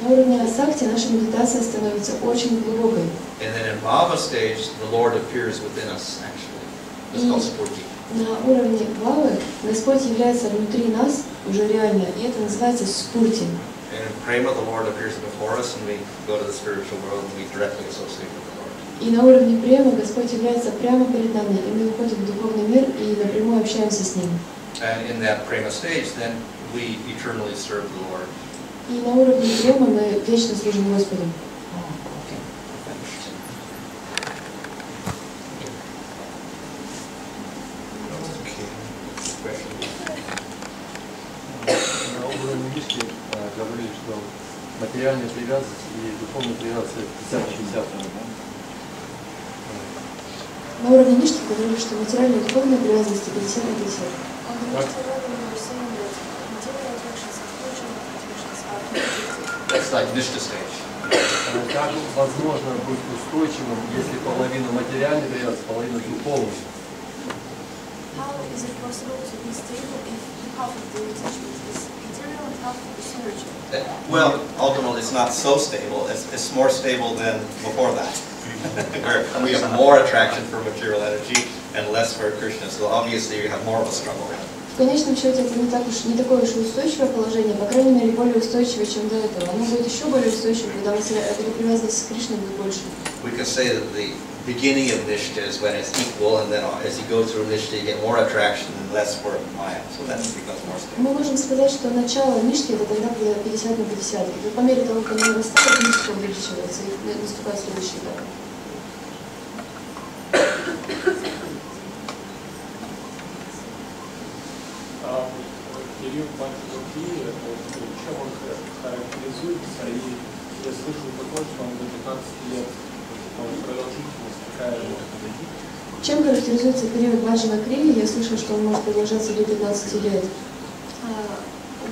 На уровне Асакти наша медитация становится очень глубокой. And then in Bhava stage, the Lord appears within us, actually. It's called Spurti. На уровне Бхавы Господь является внутри нас уже реально, и это называется Спурти. And in Prema, the Lord appears before us, and we go to the spiritual world, and we directly associate with the Lord. И на уровне Према Господь является прямо перед нами, и мы уходим в духовный мир и напрямую общаемся с Ним. And in that Prema stage, then we eternally serve the Lord. И на уровне Према мы вечно служим Господу. На уровне Вишки говорили, что материальная привязанность и духовная привязанность 50-60. На уровне Нишки говорили, что материальная и духовная привязанность 50 на 50. That's like Nishta stage. Как возможно быть устойчивым, если половина материальной привязанности, половина духовной? How is it possible to be stable if half of the attachment is material and half is spiritual? Well, ultimately, it's not so stable. It's more stable than before that. Where we have more attraction for material energy and less for Krishna. So obviously, we have more of a struggle. В конечном счете это не такое уж и устойчивое положение, по крайней мере более устойчивое, чем до этого. Оно будет еще более устойчивым, когда привязанность к Кришне будет больше. We can say that the beginning of Nishta is when it's equal, and then as you go through Nishta, you get more attraction and less for Maya. So that becomes more stable. Мы можем сказать, что начало Нишки это тогда 50 на 50. И по мере того, как мы растают, Нишка увеличивается и наступает следующий этап. Период Бхактиведанты, чем он характеризуется, и я слышал такое, что он до 15 лет, продолжительность такая же. Чем характеризуется период Баджана Крии? Я слышал, что он может продолжаться до 15 лет.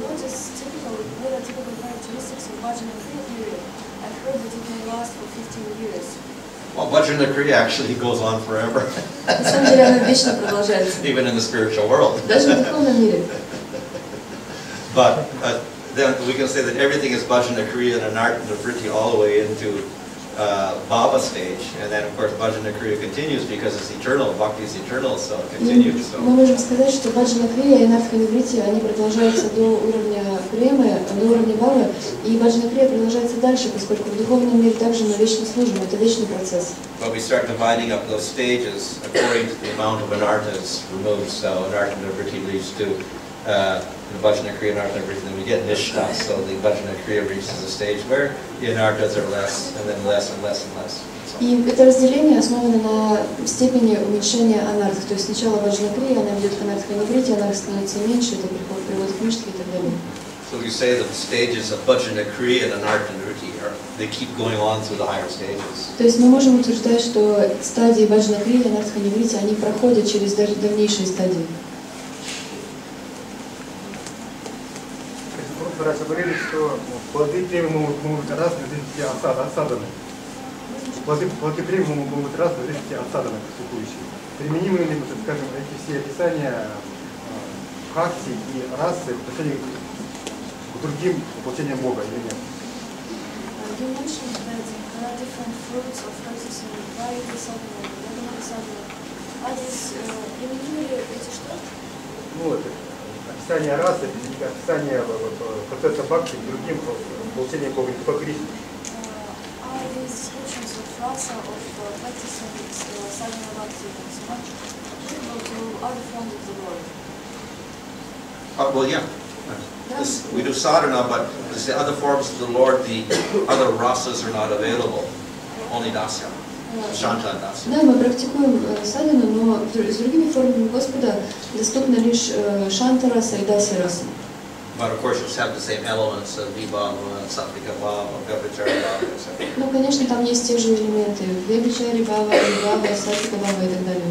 What are typical characteristics of Bhajana Kriya period? I've heard that it may last for 15 years. Well, Bhajana Kriya actually goes on forever. На самом деле оно вечно продолжается. Even in the spiritual world. Даже в духовном мире. But then we can say that everything is Bhajana Kriya and Anartha Vritti all the way into Bhava stage, and then of course Bhajana Kriya continues because it's eternal, Bhakti is eternal, so it continues. So. Мы можем сказать, что Баджана Крия и Анартха Ниврити, они продолжаются до уровня Премы, до уровня Бхавы, и Баджана Крия продолжается дальше, поскольку в духовном мире также мы вечно служим, это вечный процесс. But we start dividing up those stages according to the amount of Anarthas removed, so Anartha Vritti leads to the Bhajana Kriya and Anartha Vritti, then we get Nishta, so the Bhajana Kriya reaches a stage where the Anarthas are less, and then less and less and less. И это разделение основано на степени уменьшения анарх. То есть сначала Баджана Крия, она ведет к Анартха Ниврити, анарх становится меньше, это приводит к Нишке и так далее. So we say that the stages of Bhajana Kriya and Anartha Vritti are they keep going on through the higher stages. То есть мы можем утверждать, что стадии баджана-крия, нартха-ниврити, они проходят через дальнейшие стадии. Раз говорили, что плоды премии могут быть разные, в зависимости от садханы. Плоды премии могут быть разные, в зависимости от садханы практикующих. Применимы ли, скажем, эти все описания бхакти и расы в отношении к другим воплощениям Бога или нет? You mentioned that there are different fruits of practicing variety sadhana, vedana sadhana. А здесь применили эти что? Ну, это описание расы, описание процесса бхакти к другим воплощениям Бога, не только Кришны. Are these descriptions of rasa, of practicing sadhana bhakti and so much applicable to other forms of the Lord? Well, yeah. We do sadhana, but the other forms of the Lord, the other rasas are not available. Only dasya, shanta dasya. Да, мы практикуем садхану, но с другими формами Господа доступна лишь шанта-раса и дасya-раса. But of course, you have the same elements of vibhava, sattvika bhava, vyabhichari bhava, etc. Ну, конечно, там есть те же элементы. Vyabhichari bhava, vibhava, sattvika bhava и так далее.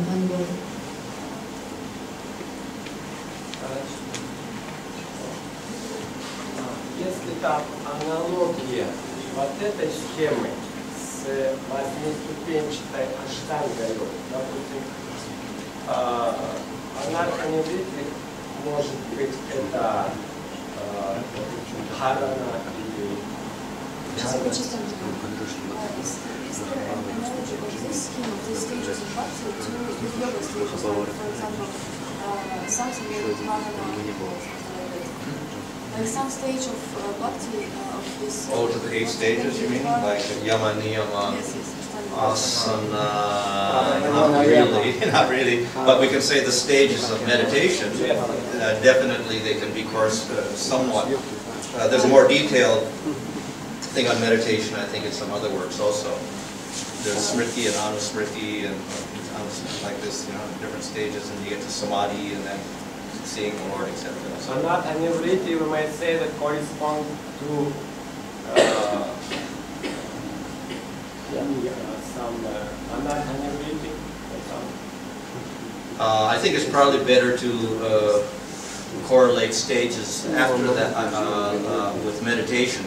Если там аналогия вот этой схемы с восьмиступенчатой аштангой, допустим, анарха-ниврити, может быть, это дхарана или... Just for just is there an analogy of this scheme, of these stages of bhakti to the yoga stages, like, for example, something with dharana or something like that? Like some stage of bhakti of this... Oh, to the 8 stages, you mean? Like yama, niyama, asana, not really. But we can say the stages of meditation, definitely they can be somewhat. There's a more detailed thing on meditation, I think, in some other works also. There's smriti and anusmriti and like this, different stages, and you get to samadhi and then seeing the Lord, etc. So anarha-nivritti, we might say that correspond to some anarha-nivritti or something. I think it's probably better to correlate stages after that with meditation,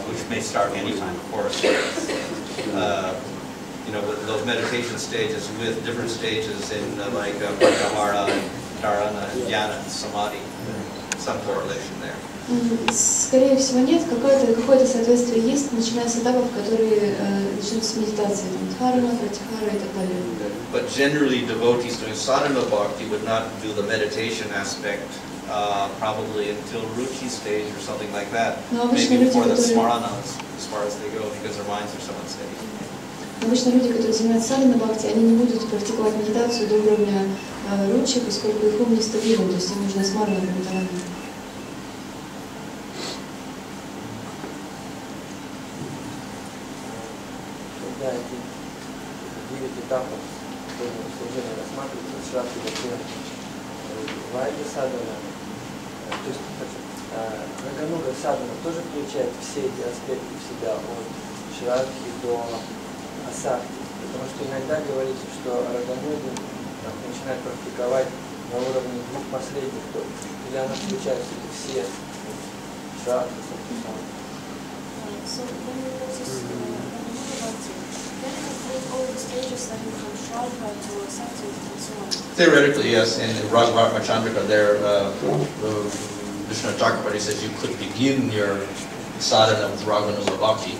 which may start anytime, of course. With those meditation stages with different stages in like Pratyahara, Dharana, Dhyana, and Samadhi. Some correlation there. Скорее всего нет, какое-то соответствие есть, начиная с этапов, которые начинаются с медитации, дхарана, пратихара и так далее. But generally devotees doing sadhana bhakti would not do the meditation aspect probably until ruchi stage or something like that. Maybe before the smaranas, as far as they go, because their minds are so unsteady. Обычно люди, которые занимаются садхана бхакти, они не будут практиковать медитацию до уровня ручи, поскольку их ум нестабилен, то есть им нужно смарана пранатарана. Когда эти 9 этапов служения рассматриваются, шрадхи, затем вайди садхана, то есть рагануга садхана тоже включает все эти аспекты в себя, от шрадхи до асакти, потому что иногда говорится, что раганугу начинает практиковать на уровне двух последних только, или она включает все шрадхи, So when you practice Raganуга bhakti, can you complete all the stages starting from Shraddha to Asakti and so on? Theoretically, yes. In Raghavata Chandrika, there, Vishnu Chakravarti says you could begin your sadhana with Raganuga bhakti.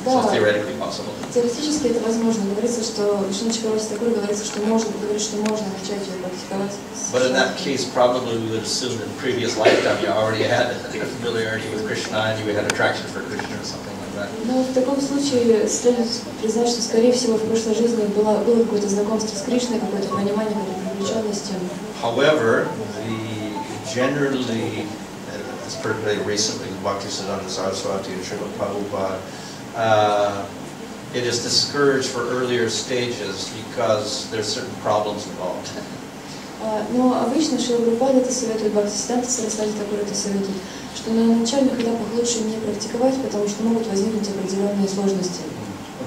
So theoretically possible. Теоретически это возможно. Говорится, что Вишну Чакраварти Такур говорится, что можно, говорит, что можно начать ее практиковать. But in that case, probably we would assume that in previous lifetime you already had a familiarity with Krishna and you had attraction for Krishna or something like that. Но в таком случае следует признать, что, скорее всего, в прошлой жизни было какое-то знакомство с Кришной, какое-то понимание, какая-то привлеченность. However, generally, as particularly recently with Bhaktisiddhanta Saraswati and Srila Prabhupada, it is discouraged for earlier stages because there's certain problems involved. Но обычно Шрила Прабхупада это советует, Бхактиведанты Свами Прабхупады это советует, что на начальных этапах лучше не практиковать, потому что могут возникнуть определенные сложности.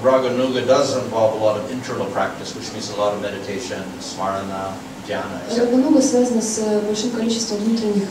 Raganuga does involve a lot of internal practice, which means a lot of meditation, smarana, dhyana. Рагануга связана с большим количеством внутренних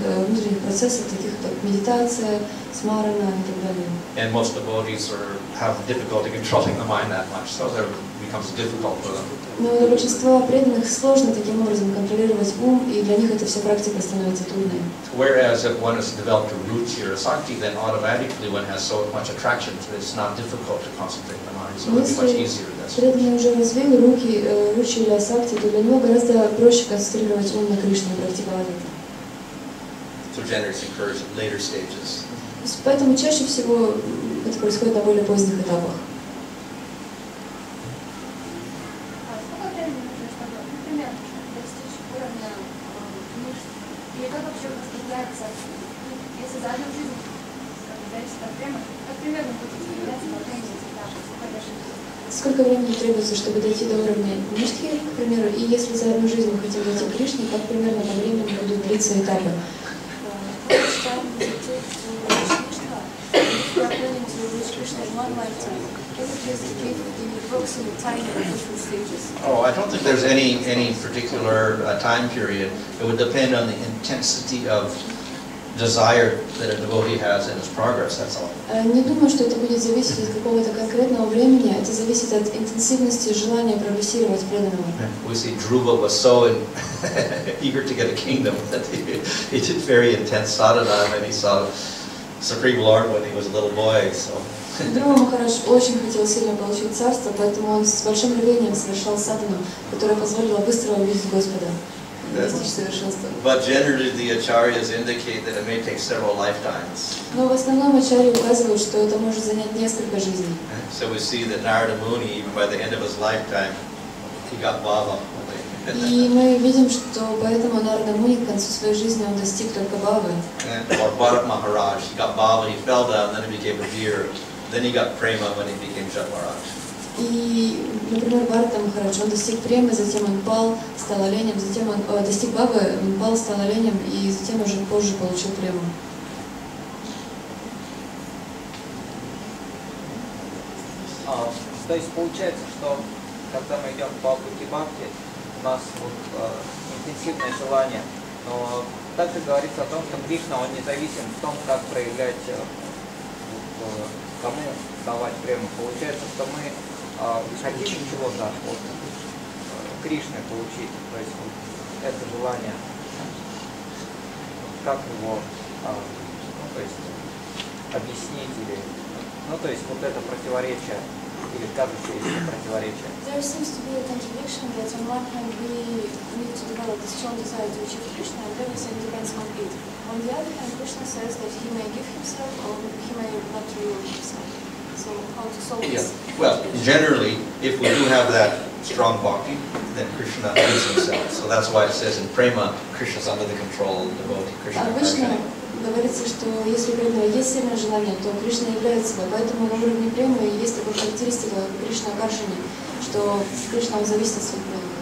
процессов, таких как медитация, смарана и так далее. And most devotees have difficulty controlling the mind that much, so it becomes difficult for them. Но для большинства преданных сложно таким образом контролировать ум, и для них эта вся практика становится трудной. Whereas if one has developed a ruchi or a sakti, then automatically one has so much attraction, it's not difficult to concentrate the mind, so it will be much easier. Если преданный уже развил ручи или асакти, то для него гораздо проще концентрировать ум на Кришне и практиковать это. So generally it's encouraged in later stages. Поэтому чаще всего это происходит на более поздних этапах. Сколько времени нужно, чтобы, например, достичь уровня мышц? Или как вообще воспринимается, если за одну жизнь зависит от времени, как примерно будет являться повторение этапа? Сколько времени требуется, чтобы дойти до уровня ништхи, к примеру, и если за одну жизнь мы хотим дойти к Кришне, как примерно по времени будут длиться этапы? Oh, I don't think there's any particular time period. It would depend on the intensity of desire that a devotee has in his progress, that's all. Не думаю, что это будет зависеть от какого-то конкретного времени. Это зависит от интенсивности желания прогрессировать преданного. We see Dhruva was so eager to get a kingdom that he did very intense sadhana, and he saw Supreme Lord when he was a little boy. So. Друва Махарадж очень хотел сильно получить царство, поэтому он с большим рвением совершал садхану, которая позволила быстро увидеть Господа. But generally the acharyas indicate that it may take several lifetimes. Но в основном ачарьи указывают, что это может занять несколько жизней. So we see that Narada Muni, even by the end of his lifetime, he got bhava. И мы видим, что поэтому Нарада Муни к концу своей жизни он достиг только бхавы. Or Bharat Maharaj, he got bhava, he fell down, then he became a deer, then he got prema when he became Jat Maharaj. И, например, Бхарата Махарадж, он достиг премы, затем он пал, стал оленем, затем он достиг бабы, он пал, стал оленем, и затем уже позже получил прему. То есть получается, что когда мы идем по пути бхакти, у нас интенсивное желание, но также говорится о том, что Кришна, он независим в том, как проявлять, кому давать прему. Получается, что мы хотим чего-то от Кришны получить, то есть это желание, как его то есть объяснить или, то есть вот это противоречие или кажущееся противоречие. There seems to be a contradiction that on one hand we need to develop a strong desire to achieve Krishna, and everything depends on it. On the other hand, Krishna says that he may give himself or he may not reveal himself. So how to solve this? Well, generally, if we do have that strong bhakti, then Krishna gives himself. So that's why it says in prema, Krishna is under the control of the devotee. Обычно говорится, что если у преданного есть сильное желание, то Кришна является собой. Поэтому на уровне премы есть такая характеристика Кришна Каршини, что Кришна зависит от своих преданных.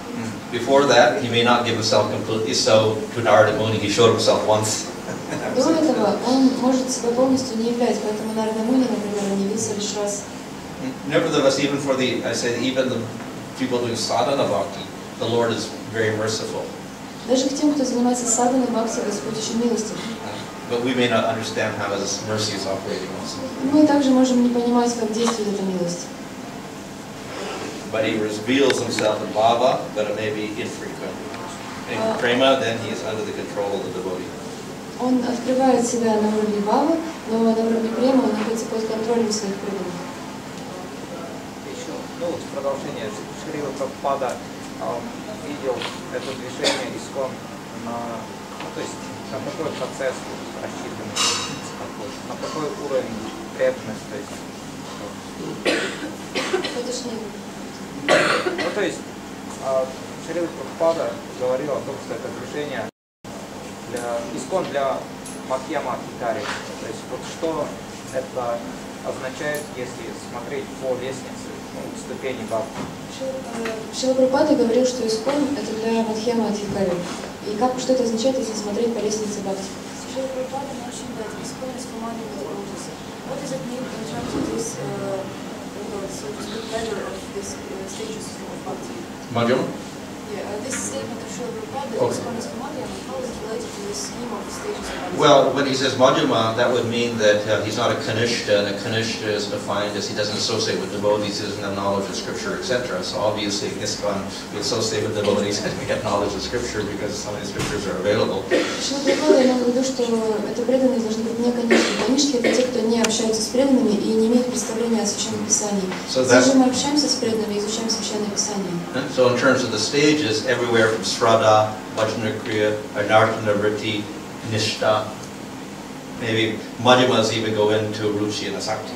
Before that, he may not give himself completely. So to Narada Muni, he showed himself once. До этого он может себя полностью не являть, поэтому Нарада Муни, например, не явился лишь раз. Nevertheless, even for even the people doing sadhana bhakti, the Lord is very merciful. Даже к тем, кто занимается садханой бхакти, Господь очень милостив. But we may not understand how His mercy is operating also. Мы также можем не понимать, как действует эта милость. But He reveals Himself in bhava, but it may be infrequent. In prema, then He is under the control of the devotee. Он открывает себя на уровне бхавы, но на уровне према он находится под контролем своих преданных. Еще, в продолжение, Шри Прабхупада видел это движение ИСККОН то есть на какой процесс рассчитан, на какой уровень преданности, то есть. То есть Шри Прабхупада говорил о том, что это движение ИСККОН для Мадхьяма Адхикари. То есть вот что это означает, если смотреть по лестнице, ступени бхакти. Шрила Прабхупада говорил, что ИСККОН это для Мадхьяма Адхикари. И что это означает, если смотреть по лестнице бхакти? Шри Прабхупада mentioned that ИСККОN is commanding the devotees. What does it mean in terms of this, so to speak, ladder of this stages of bhakti? Madhyama? Yeah, this statement of Shri Prabhupada, Okay. ISKCON is commanding, how is it related to this scheme of the stages of bhakti? Well, when he says Madhyama, that would mean that he's not a Kanishta, and a Kanishta is defined as he doesn't associate with devotees, he doesn't have knowledge of scripture, etc. So obviously in ISKCON we associate with devotees and we get knowledge of scripture because some of the scriptures are available. Шри Прабхупада имел в виду, что это преданные должны быть не канишки. Канишки — это те, кто не общаются с преданными и не имеют представления о Священном Писании. Здесь же мы общаемся с преданными и изучаем Священное Писание. So in terms of the stages, everywhere from Sraddha, Vajnakriya, Anarthana Vritti, Nishta, maybe Madhyamas even go into Ruchi and Asakti.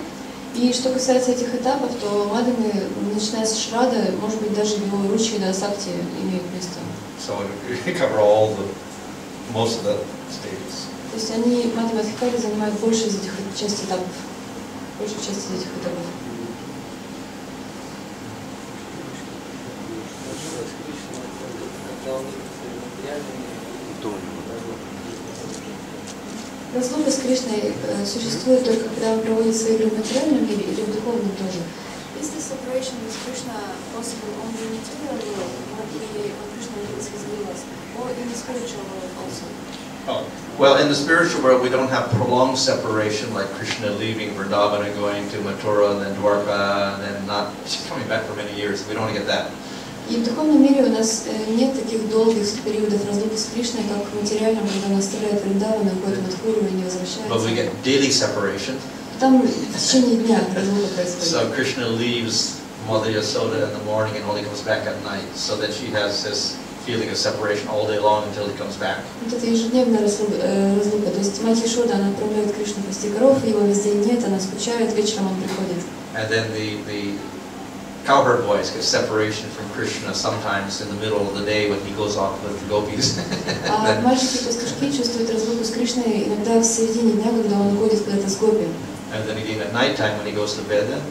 И что касается этих этапов, то мадхамы, начиная с Шрада, может быть, даже его Ручи до Асакти имеют место. So we cover most of the stages. То есть они, мадхамы Адхикари, занимают большую из этих часть этапов. Большую часть из этих этапов. Разлука с Кришной существует только когда он проводит свои игры в материальном мире или в духовном тоже. Is the separation with Krishna possible only in material world, when Krishna leads his leelas, or in the spiritual world also? Oh. Well, in the spiritual world, we don't have prolonged separation like Krishna leaving Vrindavan and going to Mathura and then Dwarka and then not coming back for many years. We don't get that. И в духовном мире у нас нет таких долгих периодов разлуки с Кришной, как в материальном, когда он оставляет Вриндаван, уходит в Мадхуру и не возвращается. But we get daily separation. Там в течение дня разлука происходит. So Krishna leaves Mother Yasoda in the morning and only comes back at night, so that she has this feeling of separation all day long until he comes back. Вот это ежедневная разлука. То есть мать Яшода, она отправляет Кришну пасти коров, его весь день нет, она скучает, вечером он приходит. And then the cowherd boys get separation from Krishna sometimes in the middle of the day when he goes off with the gopis. А мальчики-пастушки чувствуют разлуку с Кришной иногда в середине дня, когда он уходит куда-то с гопи. And then again at night time when he goes to bed, then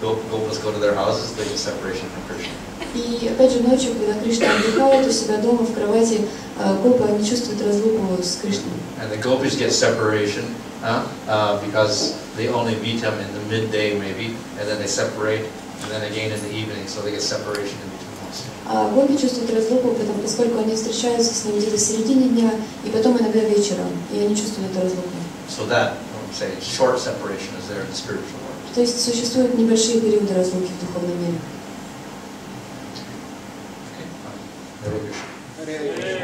gopas go to their houses, they get separation from Krishna. И опять же ночью, когда Кришна отдыхает у себя дома в кровати, гопы, они чувствуют разлуку с Кришной. And the gopis get separation because they only meet him in the midday maybe, and then they separate, and then again in the evening, so they get separation in between also. А гопи чувствуют разлуку, поскольку они встречаются с ним где-то в середине дня, и потом иногда вечером, и они чувствуют эту разлуку. So that, say, short separation is there in the spiritual world. То есть существуют небольшие периоды разлуки в духовном мире. Hare Krishna.